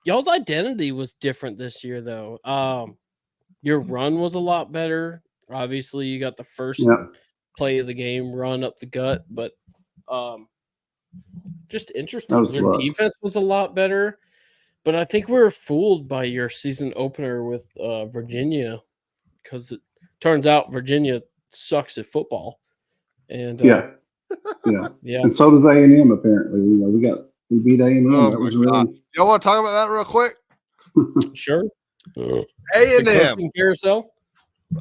Y'all's identity was different this year, though. Your run was a lot better. Obviously, you got the first Yeah. play of the game run up the gut, but just That interesting. was Your luck. defense was a lot better, but I think we were fooled by your season opener with Virginia because it turns out Virginia sucks at football. And Yeah. And so does A&M. Apparently, we beat A&M. Oh That my was God. really Y'all want to talk about that real quick? sure. A&M. The carousel.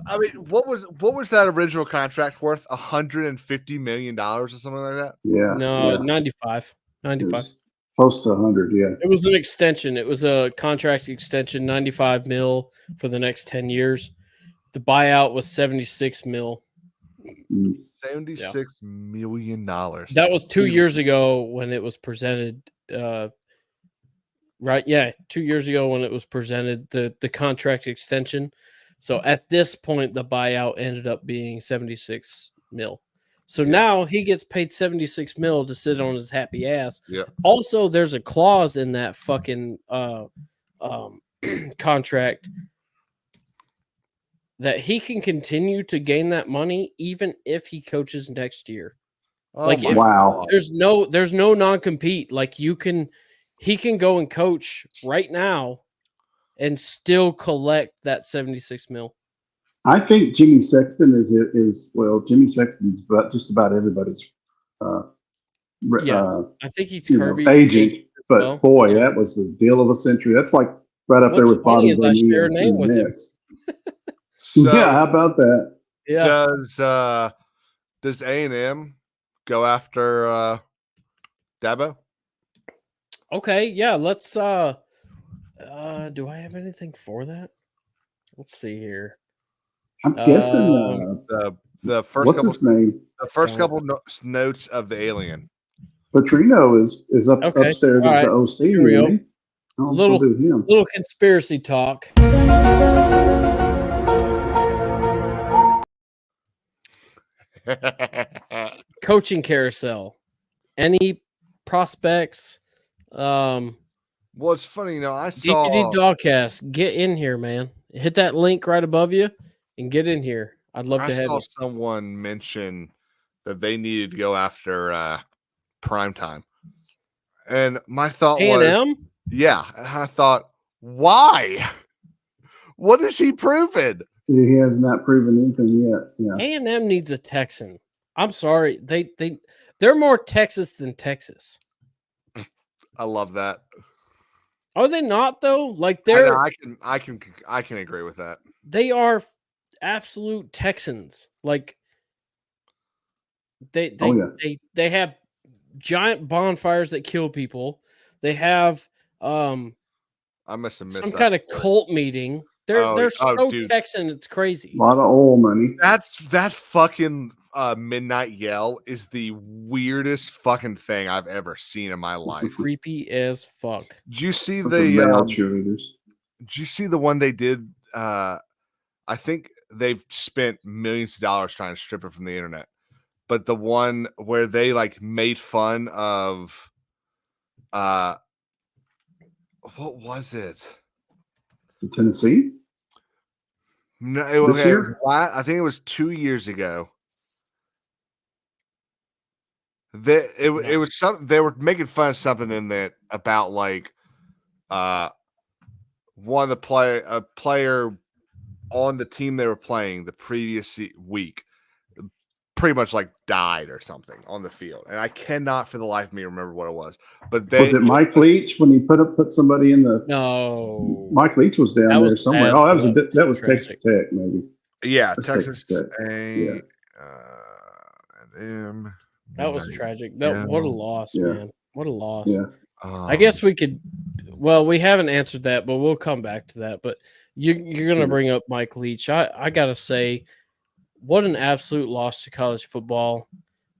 I mean, what was that original contract worth? $150 million or something like that? Yeah. No, yeah. 95. It 95. was close to 100. Yeah. It was an extension. It was a contract extension, 95 mil for the next 10 years. The buyout was 76 mil. Mm. $76 million. That was 2 years ago when it was presented. Right? Yeah, 2 years ago when it was presented, the contract extension. So at this point, the buyout ended up being 76 mil. So now he gets paid 76 mil to sit on his happy ass. Yeah. Also, there's a clause in that fucking contract that he can continue to gain that money even if he coaches next year. Oh Like my if Wow. God. there's no non-compete. Like he can go and coach right now and still collect that 76 mil. I think Jimmy Sexton is well. Jimmy Sexton's but just about everybody's Yeah. uh, I think he's Kirby's agent. as But well. boy, Yeah. that was the deal of a century. That's like right up there What's with funny Bobby is I Bonilla share a name and with the him. Nets. So Yeah, how about that? Yeah. does A&M go after Dabo? Okay, yeah, let's do I have anything for that? Let's see here. I'm guessing. The first What's couple his name? notes of the alien. Petrino is up Okay. upstairs All as the right. OC, Here we isn't go. he? Oh, we'll do him. Little conspiracy talk. Coaching carousel. Any prospects? Well, it's funny, I DPD saw Dawgcast, get in here, man. Hit that link right above you and get in here. I'd love to have you. someone mention that they needed to go after primetime. And my thought was, A&M? yeah. And I thought, why? What has he proven? He has not proven anything yet. Yeah. A&M needs a Texan. I'm sorry. They're more Texas than Texas. I love that. Are they not though? Like they're I can agree with that. they are absolute Texans. Like they Oh, yeah. they have giant bonfires that kill people. They have I must have missed some that kind of story. cult meeting. They're so dude. Texan, it's crazy. A lot of oil money. That fucking midnight yell is the weirdest fucking thing I've ever seen in my life. Creepy as fuck. Did you see With the male the cheerleaders. did you see the one they did? I think they've spent millions of dollars trying to strip it from the internet. But the one where they like made fun of what was it? Is it Tennessee? No, This okay, year? I think it was 2 years ago. It was something they were making fun of something in that about like one of a player on the team they were playing the previous week pretty much like died or something on the field, and I cannot for the life of me remember what it was. But Was it Mike Leach when he put somebody in the? No. Mike Leach was down That there was somewhere. bad. Oh, that was Tragic. Texas Tech, maybe. yeah, That's Texas Texas Tech. A Yeah. That was tragic. What a loss, Yeah. man. What a loss. Yeah. I guess we could. Well, we haven't answered that, but we'll come back to that. But you're going to bring up Mike Leach. I got to say, what an absolute loss to college football.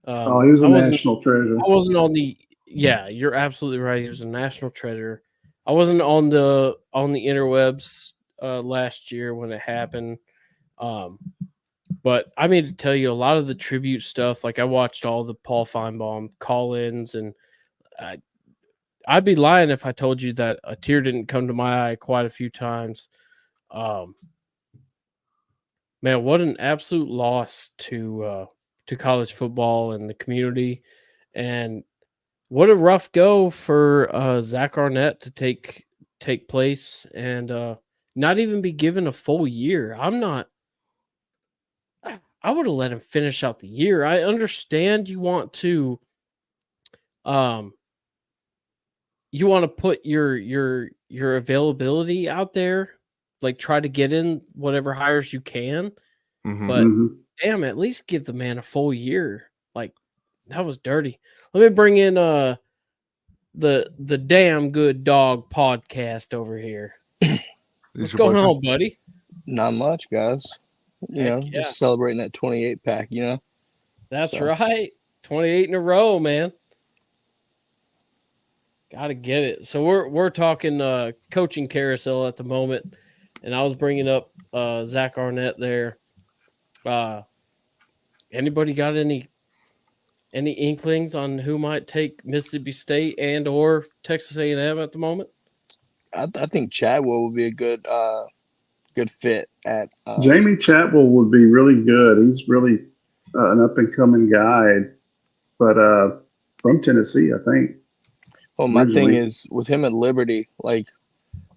He was a national treasure. I wasn't on the. Yeah, you're absolutely right. He was a national treasure. I wasn't on the interwebs last year when it happened. But I mean to tell you, a lot of the tribute stuff. Like I watched all the Paul Feinbaum call-ins, and I'd be lying if I told you that a tear didn't come to my eye quite a few times. Man, what an absolute loss to college football and the community, and what a rough go for Zach Arnett to take place and not even be given a full year. I would have let him finish out the year. I understand you want to put your availability out there, like try to get in whatever hires you can. But damn, at least give the man a full year. Like that was dirty. Let me bring in the damn good dog podcast over here. What's going on, buddy? Not much, guys. Just celebrating that 28 pack, That's right. 28 in a row, man. Got to get it. So we're talking coaching carousel at the moment, and I was bringing up Zach Arnett there. Anybody got any inklings on who might take Mississippi State and or Texas A&M at the moment? I think Chadwell would be a good good fit at. Jamie Chapel would be really good. He's really an up and coming guy, but from Tennessee, I think. Well, my thing originally. is with him at Liberty, like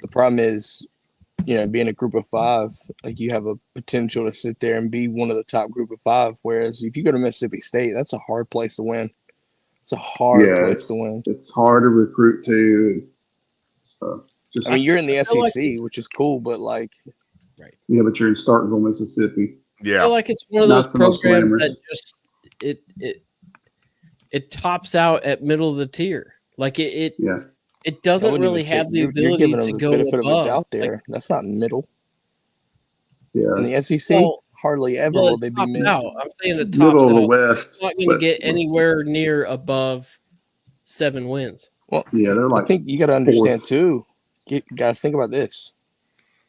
the problem is, being a group of five, like you have a potential to sit there and be one of the top group of five. Whereas if you go to Mississippi State, that's a hard place to win. It's a hard place to win. It's hard to recruit to. So I mean, you're in the I feel like SEC, which is cool, but like, yeah, but you're in Starkville, Mississippi. I Yeah. feel like it's one of those Not the most programs that glamorous. just it tops out at middle of the tier. Like it Yeah, doesn't I wouldn't really even say- have the you're ability giving to them the go benefit of a above. doubt there. Like, That's not middle. yeah. In the SEC, Well, hardly ever well, will it they be tops middle. out. I'm saying it tops Middle of the out. West. It's not going to but- get anywhere near above 7 wins. Well, Yeah, they're like I think you got to understand fourth. too. Guys, think about this.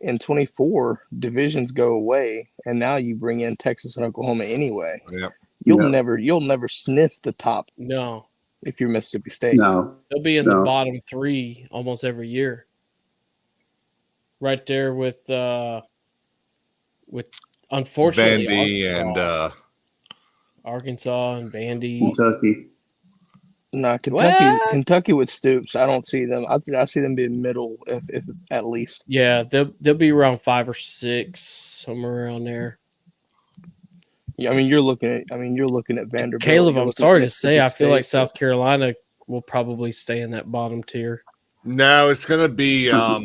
In 24, divisions go away, and now you bring in Texas and Oklahoma anyway. Yep. You'll Yeah. never sniff the top No, if you're Mississippi State. No, they'll be in the No. bottom 3 almost every year. Right there with unfortunately Vandy Arkansas and Vandy. Kentucky. No, What? Kentucky with Stoops. I don't see them. I see them being middle, if at least. Yeah, they'll be around 5 or 6, somewhere around there. Yeah, I mean, you're looking at Vanderbilt. Caleb, You're I'm looking sorry at to say, I Mississippi feel like State, South Carolina will probably stay in that bottom tier. No, it's gonna be fuck.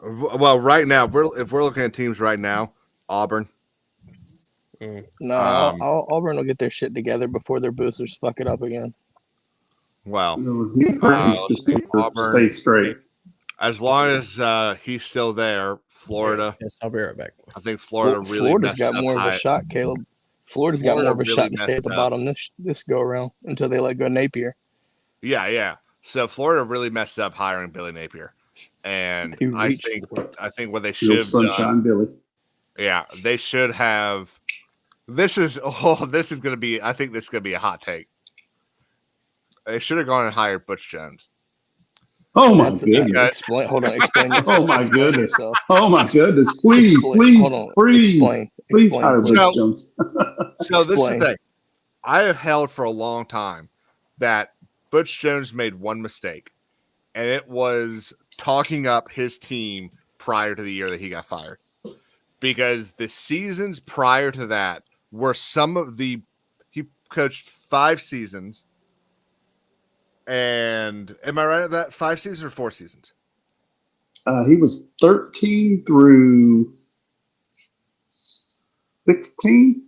Well, right now, if we're looking at teams right now, Auburn. No, Auburn will get their shit together before their boosters fuck it up again. Well, Just needs to Auburn. stay straight. as long as he's still there, Florida. Yes, I'll be right back. I think Florida really Florida's messed got up more of high. a shot, Caleb. Florida's got Florida more of a really shot to stay at the messed up. bottom this go around until they let go Napier. Yeah. So Florida really messed up hiring Billy Napier, and He I reached think what they should Real have done. sunshine, Billy. Yeah, they should have. This is going to be. I think this is going to be a hot take. They should have gone and hired Butch Jones. Oh my That's goodness! explain. Hold on, explain yourself. Oh my Explain goodness! yourself. Oh my goodness! Please, Explain. please, Hold on. please, Explain. please Explain, hire please. Butch So- Jones. So this is Explain. the thing. I have held for a long time that Butch Jones made one mistake, and it was talking up his team prior to the year that he got fired. Because the seasons prior to that were he coached 5 seasons. And am I right at that? 5 seasons or 4 seasons? He was 13 through 16?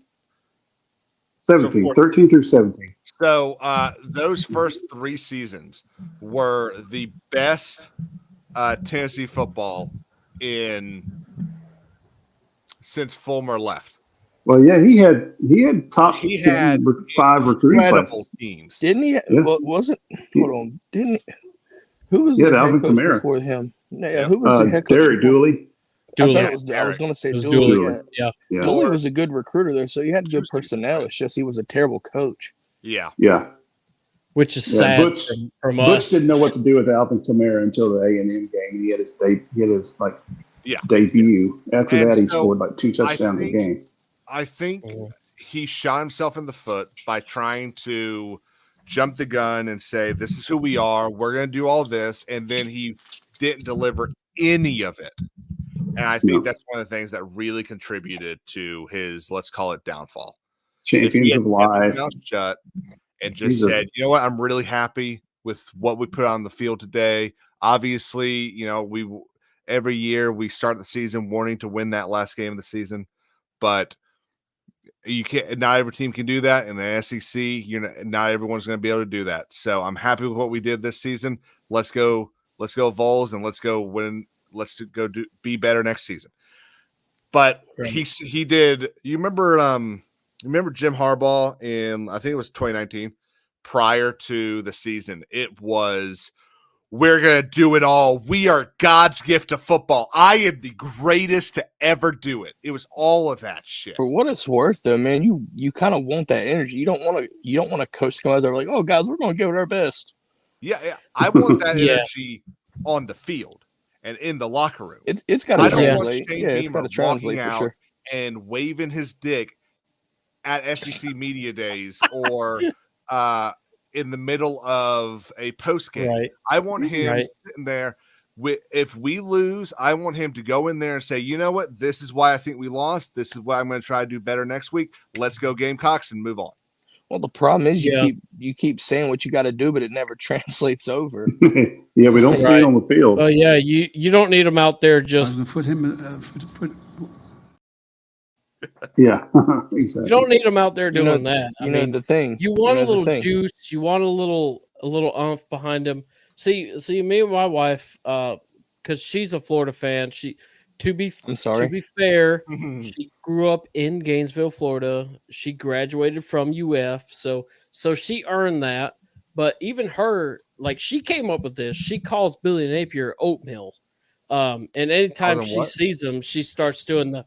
17. So 13 through 17. So those first 3 seasons were the best Tennessee football since Fulmer left. Well, yeah, he had top He 10 had 5 recruiting incredible classes. teams. Didn't he? Yeah. Well, wasn't? Hold on. Didn't? Who was Yeah, the Alvin head coach Kamara. before him? No, Yeah. who was the head coach? Derek before? Dooley. I thought Dooley. it was. I was going to say It was Dooley. Dooley. Yeah. Yeah. Yeah, Dooley was a good recruiter there, so he had good personnel. It's just he was a terrible coach. Yeah. yeah. Which is Yeah, sad Butch- from Butch us. didn't know what to do with Alvin Kamara until the A&M game. He had his Yeah. debut. After And that, he so, scored like 2 touchdowns a think- game. I think Mhm. he shot himself in the foot by trying to jump the gun and say, this is who we are. We're going to do all this. And then he didn't deliver any of it. And I think No. that's one of the things that really contributed to his, let's call it, downfall. If Champions he had of kept his life. mouth shut and just He's a- said, you know what, I'm really happy with what we put on the field today. Obviously, every year we start the season wanting to win that last game of the season, but you can't. Not every team can do that in the SEC. Not everyone's going to be able to do that. So I'm happy with what we did this season. Let's go vols, and let's go win. Let's go be better next season. But Right. he did. You remember Jim Harbaugh in, I think it was 2019, prior to the season. It was, we're going to do it all. We are God's gift to football. I am the greatest to ever do it. It was all of that shit. For what it's worth, though, man, you kind of want that energy. You don't want to coach to come out there like, oh, guys, we're going to give it our best. Yeah. I want that Yeah. energy on the field. and in the locker room. It's got to I don't want translate. Shane Yeah, it's got Beamer to translate walking for out sure. and waving his dick at SEC media days or in the middle of a post game. Right. I want him Right. sitting there. If we lose, I want him to go in there and say, you know what? This is why I think we lost. This is why I'm going to try to do better next week. Let's go Gamecocks and move on. Well, the problem is Yeah. you keep saying what you got to do, but it never translates over. Yeah, we don't see Right. it on the field. Oh yeah, you don't need them out there just. Yeah, You exactly. don't need them out there You know- doing that. I You know mean, the thing. you want know a the little thing. juice. You want a little umph behind him. See, me and my wife, because she's a Florida fan. I'm sorry. To be fair, she grew up in Gainesville, Florida. She graduated from UF, so she earned that. But even her, like, she came up with this. She calls Billy Napier oatmeal. And anytime Calls him she what? sees him, she starts doing the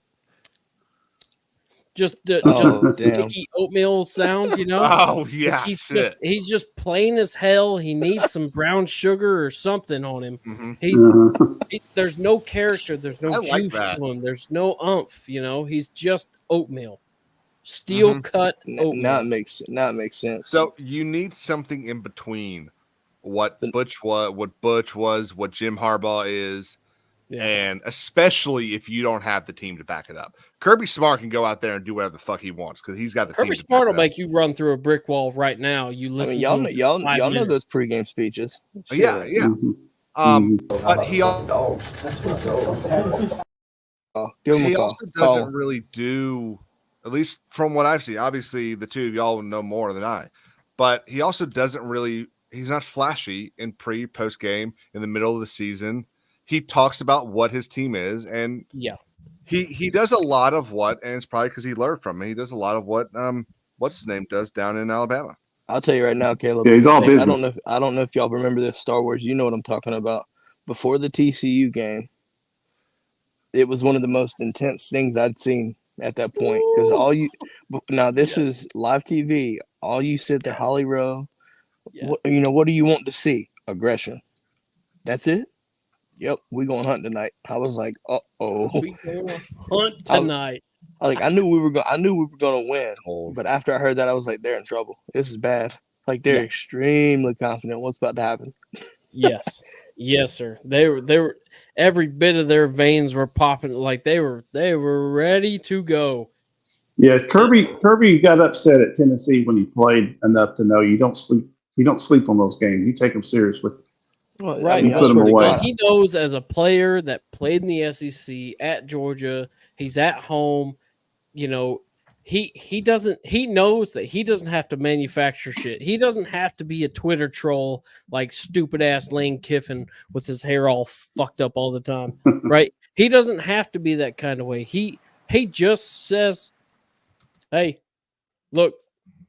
just Oh, damn. sticky oatmeal sound, you know. Oh, yeah. He's just plain as hell. He needs some brown sugar or something on him. Mhm. There's no character. There's no I like juice that. to him. There's no umph. You know, he's just oatmeal, steel cut oatmeal. Now it makes sense. So you need something in between what Butch was, what Jim Harbaugh is, Yeah. and especially if you don't have the team to back it up. Kirby Smart can go out there and do whatever the fuck he wants because he's got the Kirby team. Smart will make you run through a brick wall right now. You I listen. mean, y'all to know, him y'all, for 5 y'all know minutes. those pregame speeches. Yeah, Shit. yeah. Mhm. But he Dogs. That's what dogs. Oh, give him he a call. also Call doesn't him. really do, at least from what I've seen. Obviously, the two of y'all know more than I, but he also doesn't really. He's not flashy in post game, in the middle of the season. He talks about what his team is, and Yeah. he does a lot of what, and it's probably because he learned from him. He does a lot of what what's his name does down in Alabama. I'll tell you right now, Caleb. Yeah, he's all I business. don't know if y'all remember this Star Wars. You know what I'm talking about. Before the TCU game, it was one of the most intense things I'd seen at that point. Because this is live TV. All you sit there, Holly Rowe. Yeah. What do you want to see? Aggression. That's it. Yep, we going hunting tonight. I was like, uh-oh. We gonna hunt tonight. I knew we were gonna win. Cold. But after I heard that, I was like, they're in trouble. This is bad. Like they're Yeah. extremely confident what's about to happen. Yes. Yes, sir. They were every bit of their veins were popping like they were ready to go. Yeah, Kirby got upset at Tennessee when he played enough to know you don't sleep. You don't sleep on those games. You take them seriously. Well, Right. You put them away. He knows as a player that played in the SEC at Georgia, he's at home, you know, he knows that he doesn't have to manufacture shit. He doesn't have to be a Twitter troll like stupid ass Lane Kiffin with his hair all fucked up all the time. Right? He doesn't have to be that kind of way. He just says, hey, look,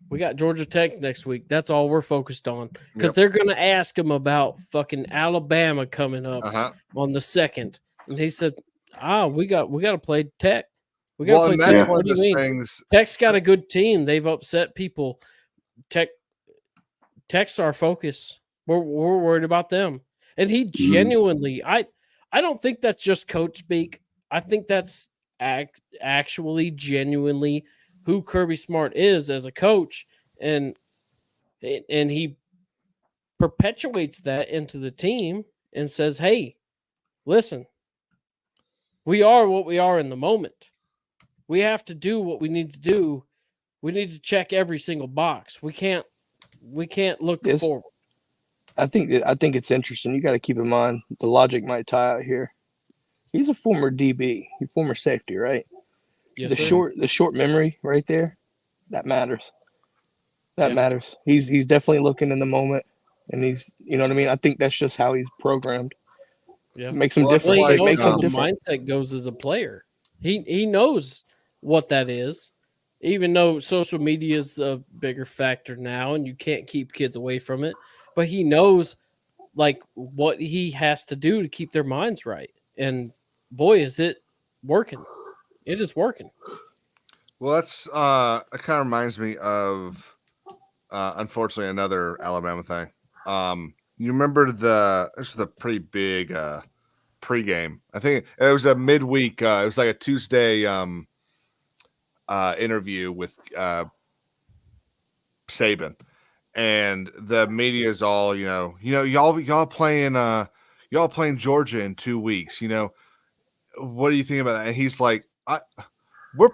we got Georgia Tech next week. That's all we're focused on because Yep. they're going to ask him about fucking Alabama coming up Uh-huh. on the 2nd. And he said, we got to play Tech. We got to Well, play and Tech. that's one What of do you those mean? things. Tech's got a good team. They've upset people. Tech's our focus. We're worried about them. And he genuinely, I don't think that's just coach speak. I think that's actually genuinely who Kirby Smart is as a coach, and he perpetuates that into the team and says, "Hey, listen, we are what we are in the moment. We have to do what we need to do. We need to check every single box. We can't look Yes. forward." I think it's interesting. You got to keep in mind the logic might tie out here. He's a former DB, former safety, right? Yes, sir. The short memory right there, that matters. That Yeah. matters. He's definitely looking in the moment, and he's, you know what I mean. I think that's just how he's programmed. Yeah. It makes him Well, that's different. Well, he It knows makes how him the different. mindset goes as a player. He knows what that is, even though social media is a bigger factor now, and you can't keep kids away from it. But he knows like what he has to do to keep their minds right. And boy, is it working! It is working. Well, that's it kind of reminds me of unfortunately another Alabama thing. You remember this is a pretty big pregame. I think it was a midweek. It was like a Tuesday interview with Saban, and the media is all y'all playing Georgia in 2 weeks. What do you think about that? And he's like, we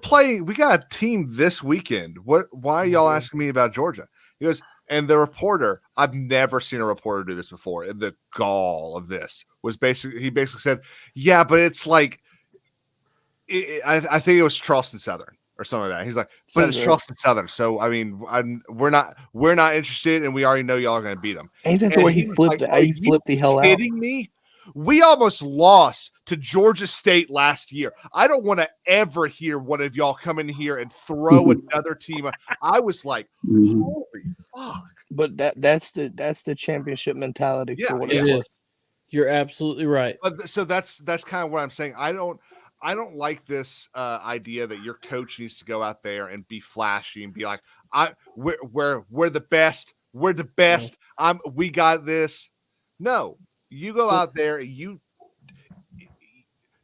got a team this weekend. Why are y'all asking me about Georgia? He goes, and the reporter, I've never seen a reporter do this before. And the gall of this was he basically said, yeah, but it's like, I think it was Charleston Southern or something like that. He's like, but it's Charleston Southern. So, I mean, we're not interested, and we already know y'all are going to beat them. Ain't that the way he flipped it? He flipped the hell out. Are you kidding me? We almost lost to Georgia State last year. I don't want to ever hear one of y'all come in here and throw another team. I was like, holy fuck. But that's the championship mentality for what it is. You're absolutely right. But so that's kind of what I'm saying. I don't like this idea that your coach needs to go out there and be flashy and be like, we're the best. We're the best. We got this. No. You go out there, you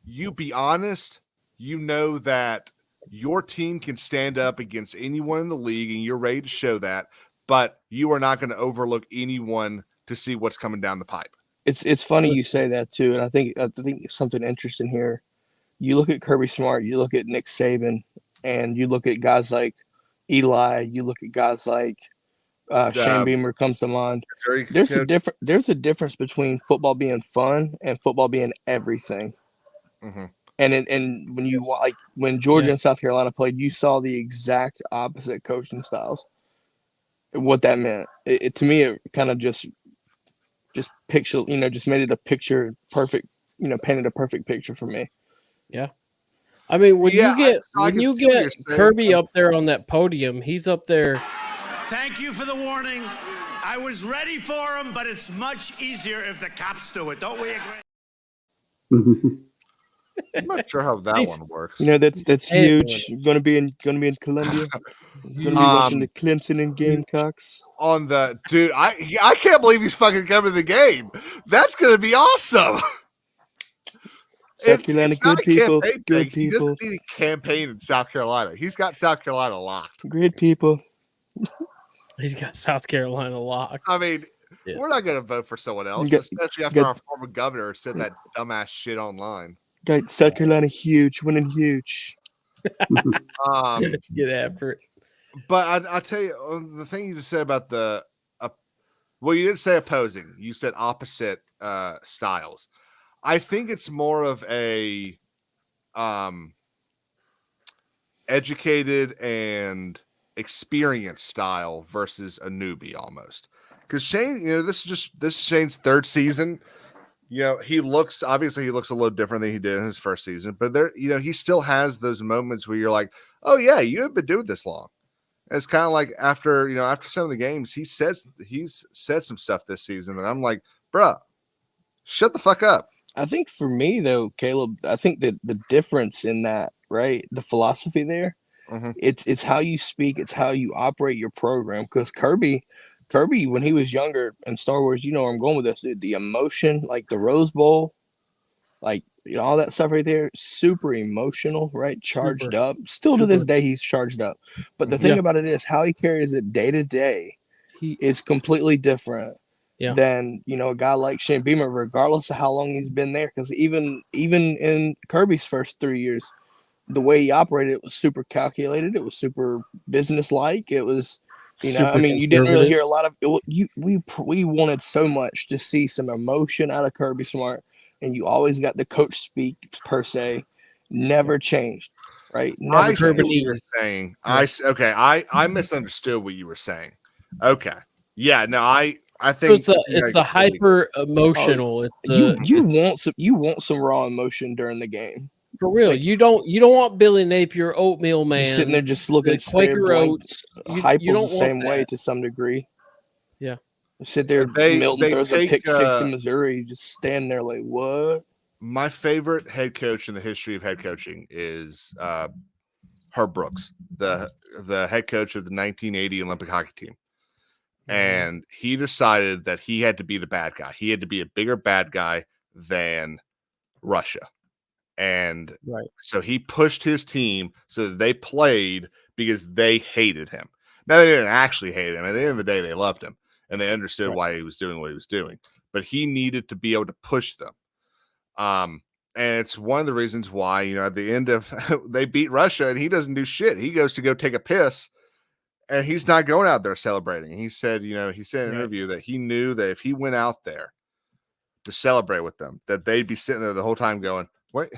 be honest. You know that your team can stand up against anyone in the league, and you're ready to show that. But you are not going to overlook anyone to see what's coming down the pipe. It's funny you say that too, and I think something interesting here. You look at Kirby Smart, you look at Nick Saban, and you look at guys like Eli. You look at guys like Shane Beamer comes to mind. There's a difference between football being fun and football being everything. Mm-hmm. And when Georgia and South Carolina played, you saw the exact opposite coaching styles. What that meant, to me, it kind of just picture, just made it a picture perfect. Painted a perfect picture for me. Yeah. I mean, when you get Kirby up there on that podium, he's up there. Thank you for the warning. I was ready for him, but it's much easier if the cops do it. Don't we agree? I'm not sure how that one works. That's huge. Going to be in Columbia. Going to be watching the Clemson and Gamecocks. On the dude, I can't believe he's fucking coming to the game. That's going to be awesome. South Carolina, good people. Good people. He doesn't need a campaign in South Carolina. He's got South Carolina locked. Great people. He's got South Carolina locked. I mean, we're not going to vote for someone else, especially after our former governor said that dumbass shit online. Got South Carolina huge, winning huge. Get after it. But I'll tell you, the thing you just said about you didn't say opposing. You said opposite styles. I think it's more of a educated and experienced style versus a newbie almost. Because Shane, this is Shane's third season. He looks a little different than he did in his first season, but he still has those moments where you're like, oh yeah, you haven't been doing this long. And it's kind of like after some of the games, he's said some stuff this season that I'm like, bruh, shut the fuck up. I think for me though, Caleb, I think that the difference in that, right, the philosophy there, it's how you speak, it's how you operate your program. Because Kirby, when he was younger in Star Wars, where I'm going with this, the emotion, like the Rose Bowl, like all that stuff right there, super emotional, right? Charged up. Still to this day, he's charged up. But the thing about it is how he carries it day to day is completely different than a guy like Shane Beamer, regardless of how long he's been there. Because even in Kirby's first 3 years, the way he operated, it was super calculated. It was super business-like. It was, you didn't really hear a lot of it. We wanted so much to see some emotion out of Kirby Smart, and you always got the coach speak per se. Never changed, right? Never I changed. what you were saying. I misunderstood what you were saying. Okay, yeah, no, I think it's the hyper emotional. You want some raw emotion during the game. For real, like, you don't want Billy Napier, oatmeal man, sitting there just looking Quaker Oats. Heupel's the same way to some degree. Yeah, you sit there. Milton throws a pick six to Missouri. You just stand there like, what? My favorite head coach in the history of head coaching is Herb Brooks, the head coach of the 1980 Olympic hockey team. And he decided that he had to be the bad guy. He had to be a bigger bad guy than Russia. And Right. so he pushed his team so that they played because they hated him. Now, they didn't actually hate him. At the end of the day, they loved him and they understood Right. why he was doing what he was doing. But he needed to be able to push them. And it's one of the reasons why, you know, at the end of they beat Russia and he doesn't do shit. He goes to go take a piss and he's not going out there celebrating. He said, you know, he said in an interview that he knew that if he went out there to celebrate with them, that they'd be sitting there the whole time going, "Wait,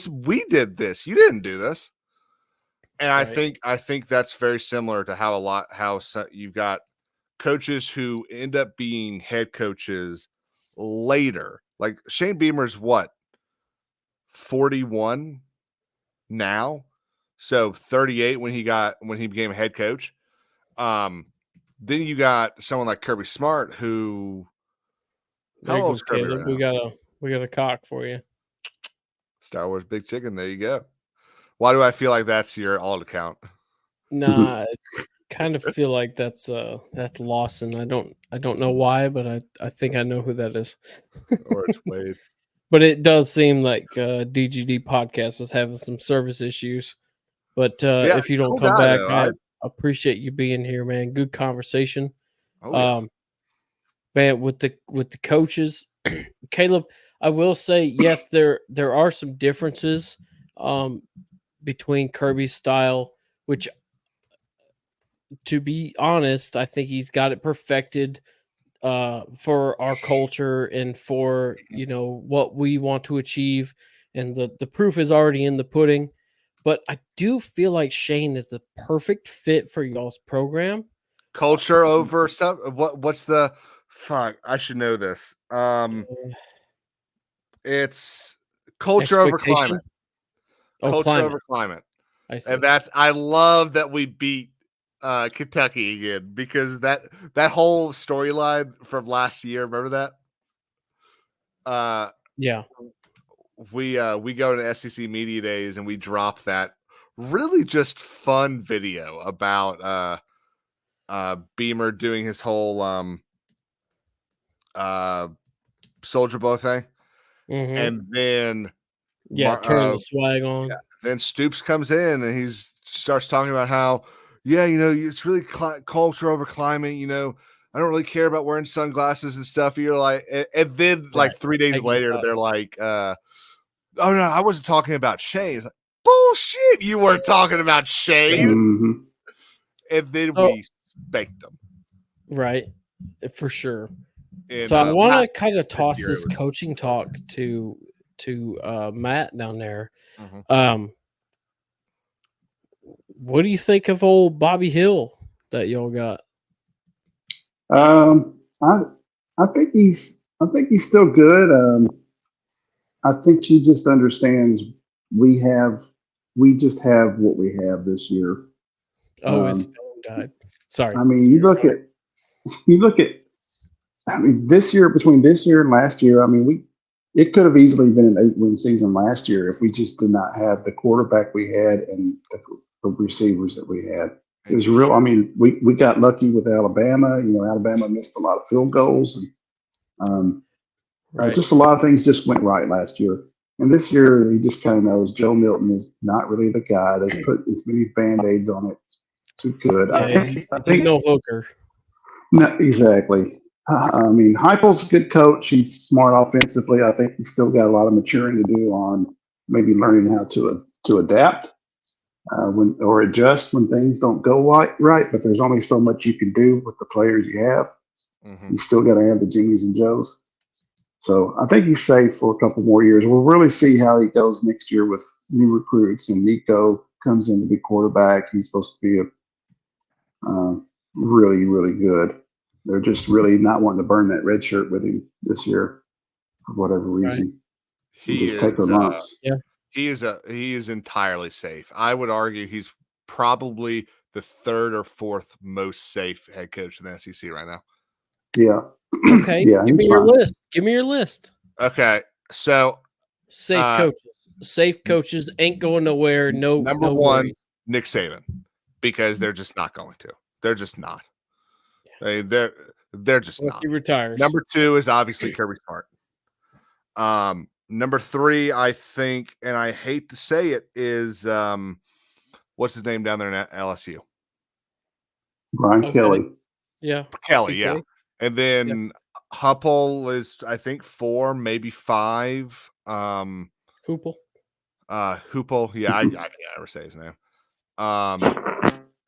we did this. You didn't do this." And I think that's very similar to how you've got coaches who end up being head coaches later. Like Shane Beamer's what, 41 now, so 38 when he became a head coach. Then you got someone like Kirby Smart who. There you How go, old's Kirby Caleb. right now? We got a cock for you. Star Wars Big Chicken. There you go. Why do I feel like that's your alt account? Nah, I kind of feel like that's Lawson. I don't know why, but I think I know who that is. Or it's Wade. But it does seem like DGD podcast was having some service issues. But Yeah, if you don't cool come guy, back, though. I appreciate you being here, man. Good conversation. Oh, yeah. Man, with the coaches, Caleb, I will say yes, there are some differences between Kirby's style, which, to be honest, I think he's got it perfected for our culture and for, you know, what we want to achieve, and the proof is already in the pudding. But I do feel like Shane is the perfect fit for y'all's program. Culture over some. What's the fuck? I should know this. It's culture over Expectation? climate. Oh, Culture climate. over climate. I see. And I love that we beat Kentucky again, because that whole storyline from last year, remember that? Yeah. We go to SEC Media Days and we drop that really just fun video about Beamer doing his whole Soldier Bowl thing. Mm-hmm. And then turn the swag on. Yeah, then Stoops comes in and he starts talking about how, yeah, you know, it's really culture over climate. You know, I don't really care about wearing sunglasses and stuff. You're like, and then like 3 days later, they're like, oh no, I wasn't talking about Shane. It's like, bullshit, you weren't talking about Shane. Mm-hmm. And then we spanked them. Right, for sure. And, so I want to kind of toss year this it was- coaching talk to Matt down there. Mhm. What do you think of old Bobby Hill that y'all got? I think he's still good. I think he just understands we just have what we have this year. Oh, his phone died. Sorry. I mean, you look at I mean, between this year and last year, I mean, it could have easily been an 8-win season last year if we just did not have the quarterback we had and the receivers that we had. It was real. I mean, we got lucky with Alabama. You know, Alabama missed a lot of field goals, and just a lot of things just went right last year. And this year, he just kind of knows Joe Milton is not really the guy. They put as many Band-Aids on it. Too good. Yeah, I think no hooker. No, exactly. I mean, Heupel's a good coach. He's smart offensively. I think he's still got a lot of maturing to do on maybe learning how to adapt or adjust when things don't go right. But there's only so much you can do with the players you have. Mhm. You still got to have the Jimmies and Joes. So I think he's safe for a couple more years. We'll really see how he goes next year with new recruits. And Nico comes in to be quarterback. He's supposed to be really, really good. They're just really not wanting to burn that red shirt with him this year for whatever reason. He just take the lumps. He is entirely safe. I would argue he's probably the third or fourth most safe head coach in the SEC right now. Yeah. Okay. Yeah, Give me your list. Give me your list. Okay. So safe coaches. Safe coaches ain't going nowhere. Number no one, worries. Nick Saban, because they're just not going to. They're just not. They're just Once not. he retires. Number two is obviously Kirby Smart. Number 3, I think, and I hate to say it, is what's his name down there in LSU? Brian Okay. Kelly. Yeah. Kelly, PK. yeah. And then Hupple is, I think, 4, maybe 5. Hoople. Hoople, yeah, I can't ever say his name.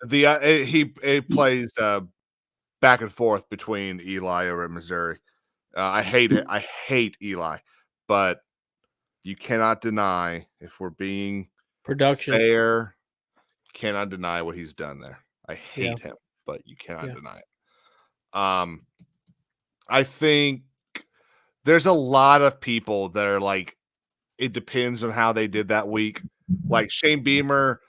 He plays back and forth between Eli over at Missouri. I hate it. I hate Eli, but you cannot deny, if we're being Production. fair, you cannot deny what he's done there. I hate Yeah. him, but you cannot Yeah. deny it. I think there's a lot of people that are like, it depends on how they did that week. Like Shane Beamer,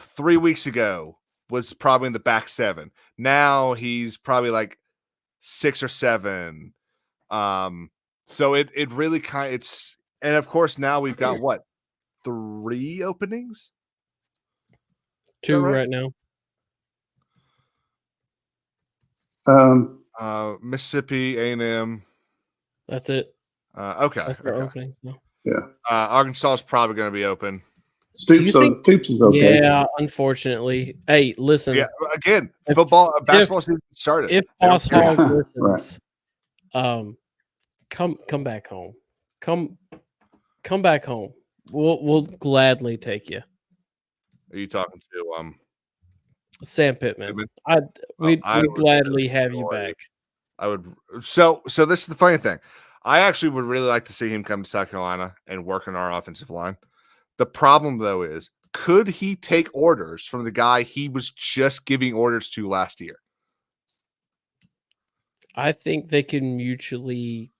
3 weeks ago was probably in the back 7. Now he's probably like 6 or 7. So it really it's, and of course now we've got what, 3 openings? 2 right? right now. Mississippi, A&M. That's it. Okay. That's our Okay. opening. No. Yeah. Arkansas is probably going to be open. Stoops is okay. Yeah, unfortunately. Hey, listen. Yeah. Again, If- basketball season started. If They don't Boss care. Hog Right. listens, come back home. Come back home. We'll gladly take you. Are you talking to Sam Pittman. Pittman? We'd I would gladly really have you enjoy- back. I would. So this is the funny thing. I actually would really like to see him come to South Carolina and work on our offensive line. The problem, though, is could he take orders from the guy he was just giving orders to last year? I think they can mutually.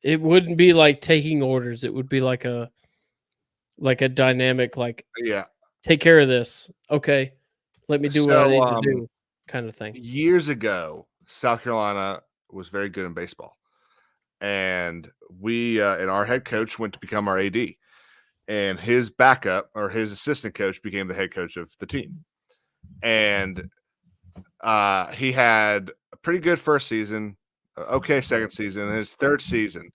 It wouldn't be like taking orders. It would be like a dynamic, like, Yeah. take care of this. Okay, let me do what I need to So, do, kind of thing. Years ago, South Carolina was very good in baseball. And and our head coach went to become our AD. And his backup or his assistant coach became the head coach of the team. And he had a pretty good first season, okay second season, and his third season,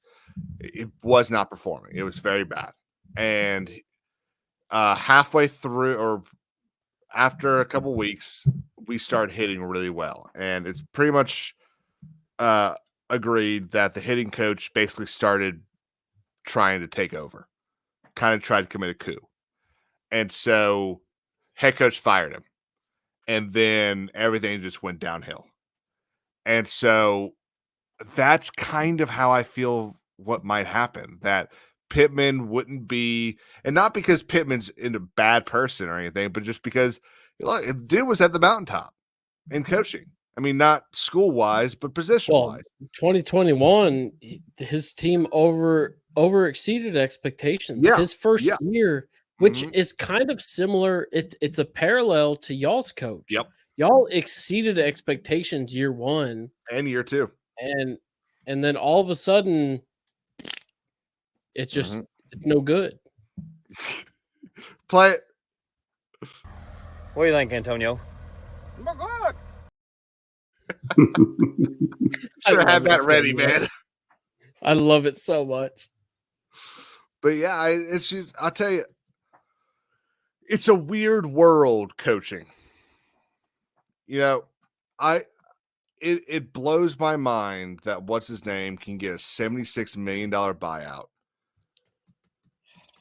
it was not performing. It was very bad. And halfway through, or after a couple weeks, we started hitting really well. And it's pretty much agreed that the hitting coach basically started trying to take over, kind of tried to commit a coup. And so head coach fired him. And then everything just went downhill. And so that's kind of how I feel what might happen, that Pittman wouldn't be, and not because Pittman's a bad person or anything, but just because, look, the dude was at the mountaintop in coaching. I mean, not school wise, but position wise. 2021, his team over exceeded expectations. Yeah, His first yeah. year, which Mhm. is kind of similar. It's a parallel to y'all's coach. Yep. Y'all exceeded expectations year 1 And year 2. and then all of a sudden it's just it's no good. Play it. What do you think, Antonio? Should have had love it that so ready, much. man. I love it so much. But yeah, I'll tell you, it's a weird world coaching. You know, it blows my mind that what's his name can get a $76 million buyout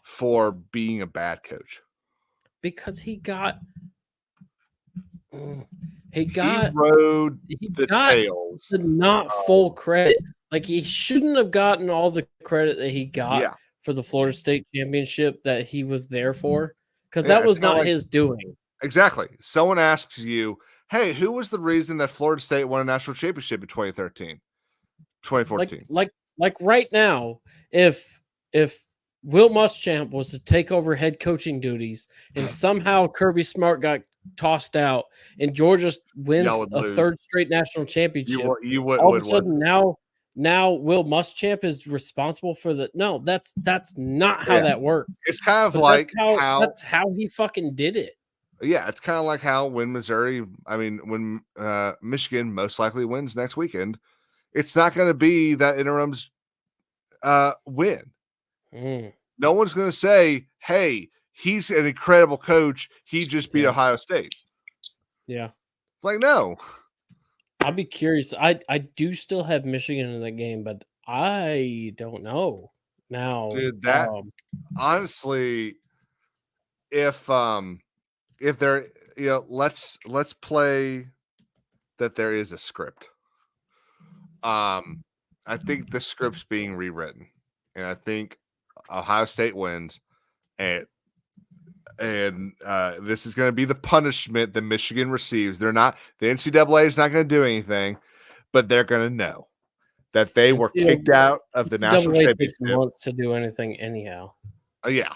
for being a bad coach. Because he got He rode the tails. the not full credit. Like, he shouldn't have gotten all the credit that he got for the Florida State championship that he was there for, because that was not his doing. Exactly. Someone asks you, hey, who was the reason that Florida State won a national championship in 2013, 2014? Like right now, if Will Muschamp was to take over head coaching duties and somehow Kirby Smart got tossed out and Georgia wins a lose. third straight national championship, You would all of a sudden now Will Muschamp is responsible for the that's not how that worked. It's kind of But like that's how he fucking did it. Yeah, it's kind of like how when Michigan most likely wins next weekend, it's not going to be that interim's win. No one's going to say, "Hey, he's an incredible coach. He just beat Ohio State." Yeah. Like, no. I'd be curious. I do still have Michigan in the game, but I don't know now. Dude, that honestly, if there, let's play that there is a script. I think the script's being rewritten, and I think Ohio State wins, and this is going to be the punishment that Michigan receives. The NCAA is not going to do anything, but they're going to know that they were kicked out of the national championship. Takes months to do anything anyhow. Yeah.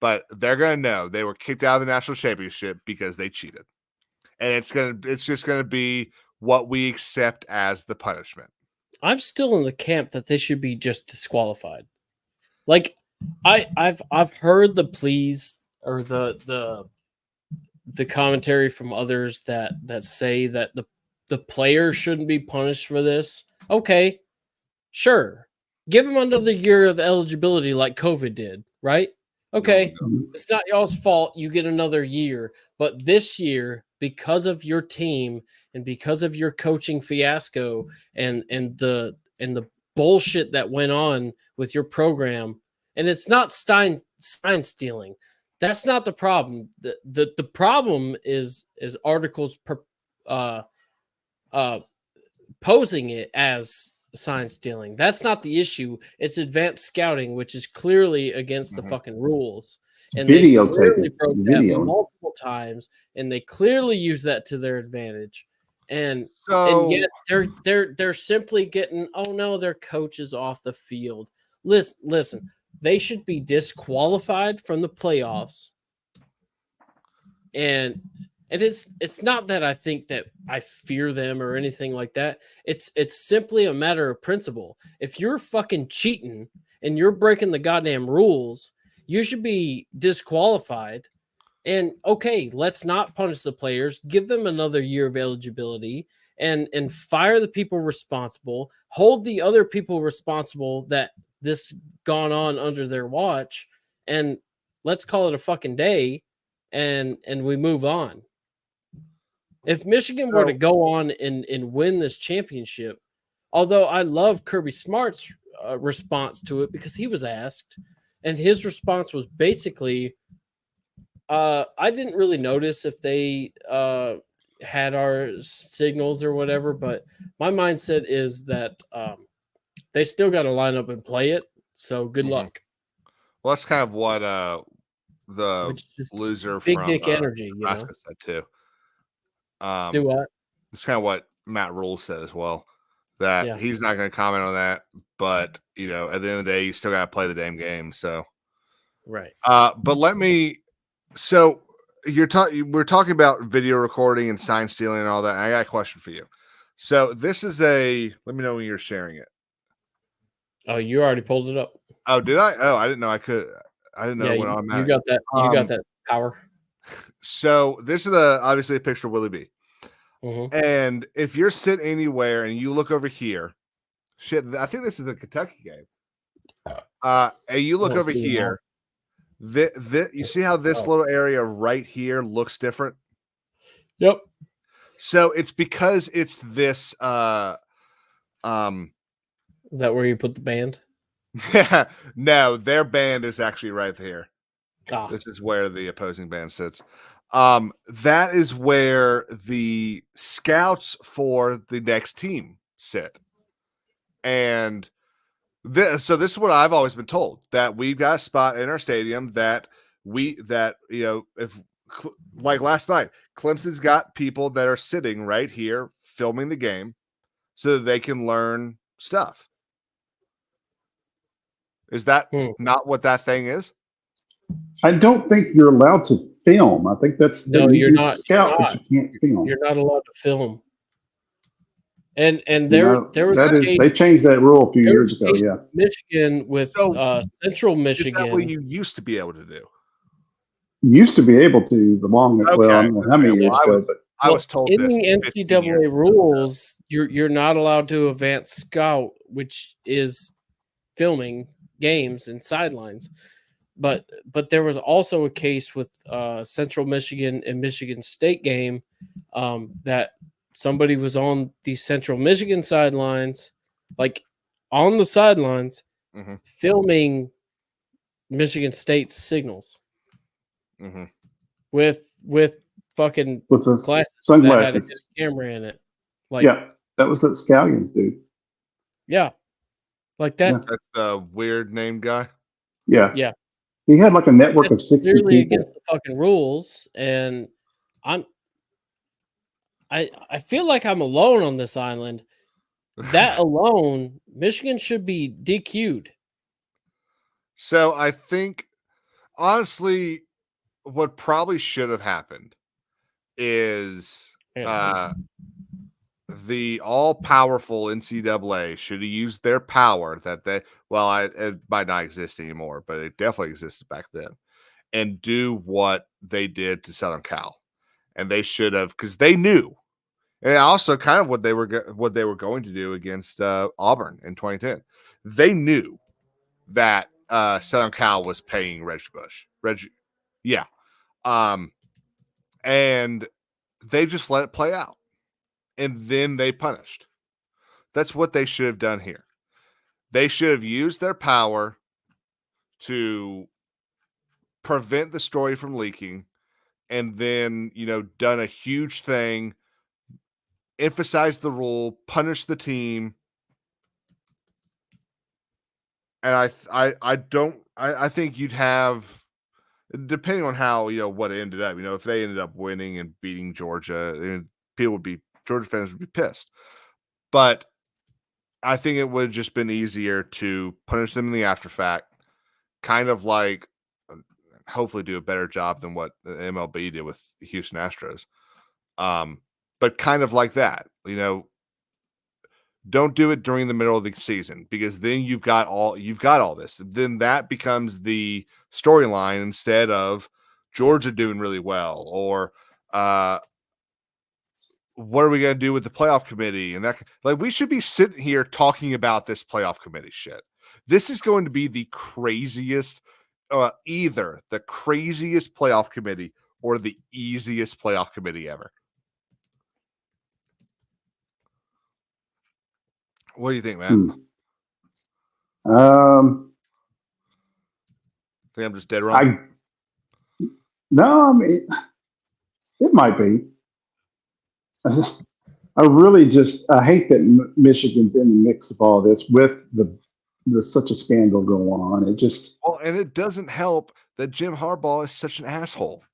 But they're going to know they were kicked out of the national championship because they cheated. And it's just going to be what we accept as the punishment. I'm still in the camp that they should be just disqualified. Like I've heard the pleas or the commentary from others that say that the player shouldn't be punished for this. Okay, sure. Give them another year of eligibility like COVID did, right? Okay, it's not y'all's fault. You get another year. But this year, because of your team and because of your coaching fiasco and the bullshit that went on with your program, and it's not sign stealing. That's not the problem. The problem is articles posing it as sign stealing. That's not the issue. It's advanced scouting, which is clearly against the fucking rules. And they clearly broke that multiple times, and they clearly use that to their advantage. And yet they're simply getting, oh no, their coach is off the field. Listen, they should be disqualified from the playoffs. And it's not that I think that I fear them or anything like that. It's simply a matter of principle. If you're fucking cheating and you're breaking the goddamn rules, you should be disqualified. And okay, let's not punish the players. Give them another year of eligibility and fire the people responsible. Hold the other people responsible that this gone on under their watch, and let's call it a fucking day, and we move on. If Michigan were to go on and win this championship, although I love Kirby Smart's response to it because he was asked, and his response was basically, I didn't really notice if they had our signals or whatever, but my mindset is that they still got to line up and play it. So good luck. Well, that's kind of what the loser big from dick energy, Nebraska said too. Do what? It's kind of what Matt Rule said as well. That he's not going to comment on that, but at the end of the day, you still got to play the damn game. So, right. But let me. So we're talking about video recording and sign stealing and all that. And I got a question for you. So this is let me know when you're sharing it. Oh, you already pulled it up. Oh, did I? Oh, I didn't know I could. I didn't know what automatic. You got that. You got that power. So this is obviously a picture of Willie B. And if you're sitting anywhere and you look over here, I think this is the Kentucky game. And you look over here, you see how this little area right here looks different? Yep. So it's because it's this. Is that where you put the band? No, their band is actually right here. This is where the opposing band sits. That is where the scouts for the next team sit. And so this is what I've always been told, that we've got a spot in our stadium that if like last night, Clemson's got people that are sitting right here filming the game so that they can learn stuff. Is that not what that thing is? I don't think you're allowed to film. I think that's you're not scout, but you can't film. You're not allowed to film. And there was a case, they changed that rule a few years ago. Yeah, Michigan with Central Michigan. Is that what you used to be able to do? Used to be able to I don't know how many years ago, but I was told in the NCAA rules, you're not allowed to advance scout, which is filming games and sidelines. But there was also a case with Central Michigan and Michigan State game that somebody was on the Central Michigan sidelines, like on the sidelines, filming Michigan State's signals with fucking with the glasses sunglasses. that had a camera in it. Like, yeah, that was that Scallions dude. Yeah, like that. That's the weird name guy. Yeah, Yeah, he had like a network of 60 clearly people. against the fucking rules, and I feel like I'm alone on this island. That alone, Michigan should be DQ'd. So I think, honestly, what probably should have happened is the all-powerful NCAA should have used their power that they, well, it might not exist anymore, but it definitely existed back then, and do what they did to Southern Cal. And they should have, because they knew, and also kind of what they were going to do against Auburn in 2010. They knew that Southern Cal was paying Reggie Bush. Yeah. And they just let it play out. And then they punished. That's what they should have done here. They should have used their power to prevent the story from leaking, and then, done a huge thing, emphasize the rule, punish the team. And I think you'd have, depending on how, what it ended up, if they ended up winning and beating Georgia, Georgia fans would be pissed. But I think it would have just been easier to punish them in the after fact, kind of like, hopefully do a better job than what the MLB did with the Houston Astros. But kind of like that, don't do it during the middle of the season, because then you've got all this. Then that becomes the storyline instead of Georgia doing really well, or what are we going to do with the playoff committee? And that, like, we should be sitting here talking about this playoff committee shit. This is going to be the craziest, either the craziest playoff committee or the easiest playoff committee ever. What do you think, man? I think I'm just dead wrong. No, I mean, it might be. I really I hate that Michigan's in the mix of all this with the such a scandal going on. It just, and it doesn't help that Jim Harbaugh is such an asshole.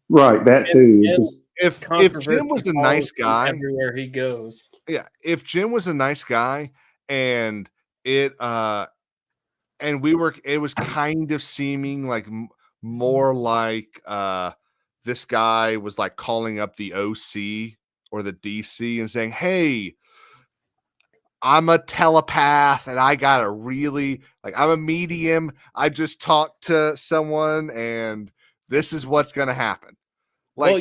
Right, that too. If Jim was a nice guy everywhere he goes, if Jim was a nice guy, and it was kind of seeming like more like this guy was like calling up the OC or the DC and saying, "Hey, I'm a telepath and I got a really, I'm a medium. I just talked to someone and this is what's going to happen." Well,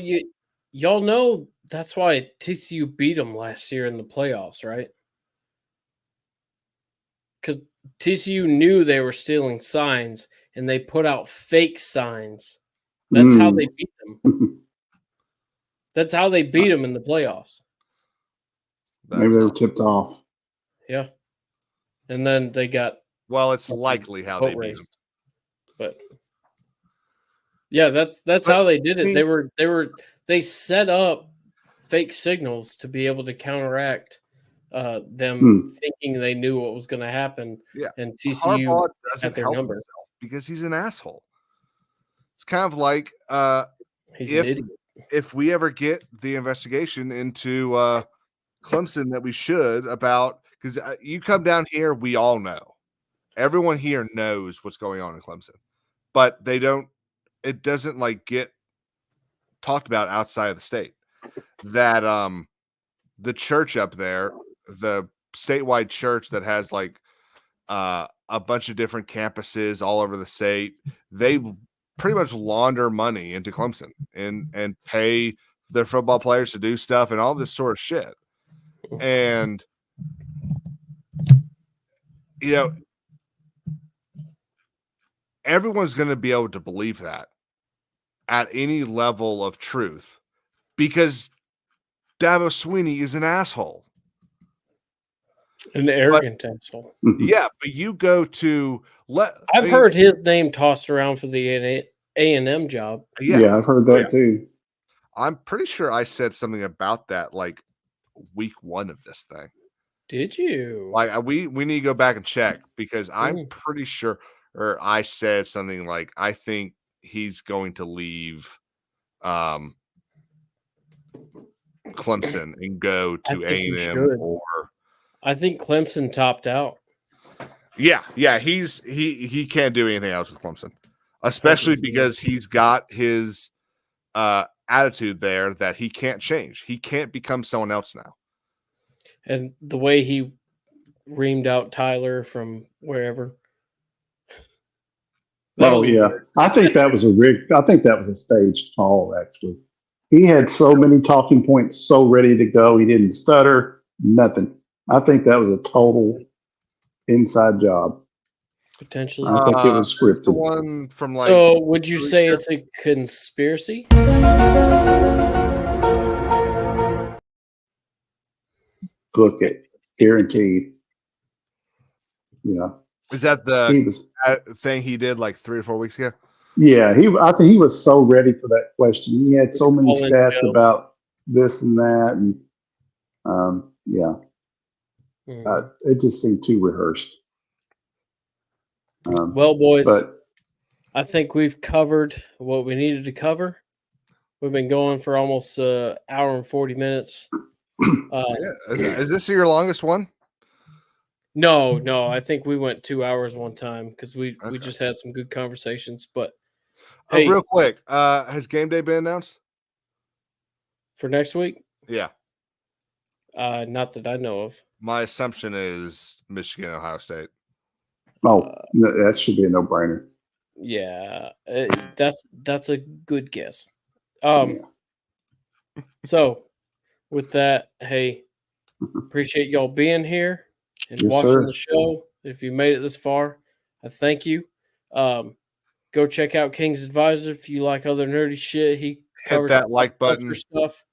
y'all know that's why TCU beat them last year in the playoffs, right? Because TCU knew they were stealing signs and they put out fake signs. That's how they beat them. That's how they beat them in the playoffs. Maybe they were tipped off. Yeah. And then they got. Well, it's likely how they beat them. But yeah, that's how they did it. They set up fake signals to be able to counteract them thinking they knew what was going to happen. Yeah, and TCU doesn't help himself because he's an asshole. It's kind of like he's an idiot. If we ever get the investigation into Clemson that we should, about, because you come down here, we all know. Everyone here knows what's going on in Clemson, but they don't. It doesn't get talked about outside of the state. That the church up there, the statewide church that has a bunch of different campuses all over the state, they pretty much launder money into Clemson and pay their football players to do stuff and all this sort of shit. And everyone's going to be able to believe that at any level of truth because Dabo Sweeney is an asshole. An arrogant asshole. Yeah, but you go to I've heard his name tossed around for the A&M job. Yeah, I've heard that too. I'm pretty sure I said something about that like week 1 of this thing. Did you? Like we need to go back and check because I'm pretty sure, or I said something like I think he's going to leave Clemson and go to A&M or I think Clemson topped out. Yeah, he can't do anything else with Clemson, especially because he's got his attitude there that he can't change. He can't become someone else now. And the way he reamed out Tyler from wherever. I think that was a staged call, actually. He had so many talking points so ready to go. He didn't stutter, nothing. I think that was a total inside job. Potentially. I think it was scripted. The one from so would you say it's a conspiracy? Book it. Guaranteed. Yeah. Is that the thing he did like 3 or 4 weeks ago? Yeah, I think he was so ready for that question. He had so many stats about this and that, and it just seemed too rehearsed. Well, boys, I think we've covered what we needed to cover. We've been going for almost an hour and 40 minutes. Is this your longest one? No. I think we went 2 hours one time because we just had some good conversations. But hey, real quick, has game day been announced for next week? Yeah. Not that I know of. My assumption is Michigan, Ohio State. Oh, that should be a no-brainer. Yeah, that's a good guess. So with that, hey, appreciate y'all being here and watching the show. If you made it this far, I thank you. Go check out King's Advisor if you like other nerdy shit. He covers hit that like button stuff.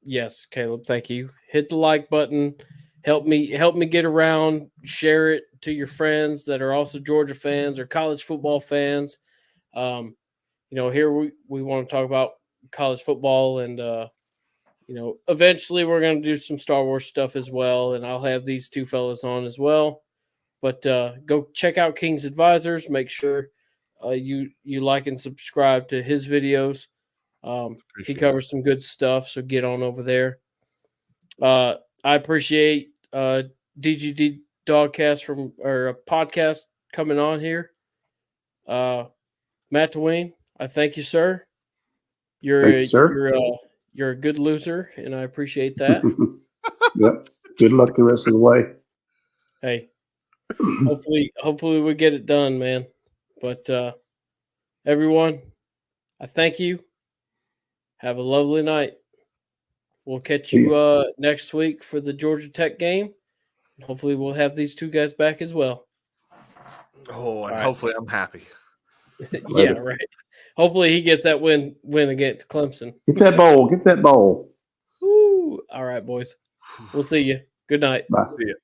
Yes, Caleb, thank you. Hit the like button. Help me get around. Share it to your friends that are also Georgia fans or college football fans. Here we want to talk about college football and eventually we're going to do some Star Wars stuff as well, and I'll have these two fellas on as well. But go check out King's Advisors. Make sure you like and subscribe to his videos. He covers some good stuff, so get on over there. I appreciate Deep Dawgcast or a podcast coming on here. Matt DeWayne, I thank you, sir. You're a good loser, and I appreciate that. Yep. Good luck the rest of the way. Hey, hopefully we get it done, man. But everyone, I thank you. Have a lovely night. We'll catch you next week for the Georgia Tech game. Hopefully we'll have these two guys back as well. Oh, and hopefully I'm happy. Yeah, right. Hopefully he gets that win against Clemson. Get that bowl. Woo. All right, boys. We'll see you. Good night. Bye. See ya.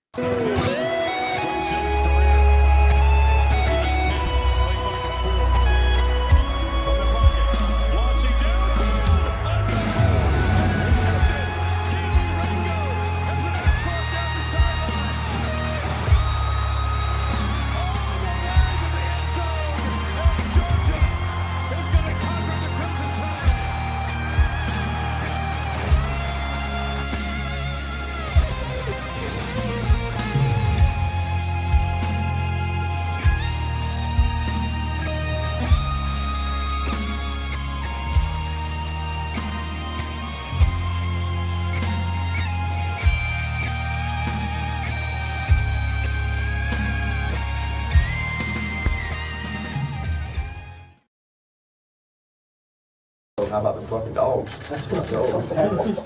How about the fucking dogs?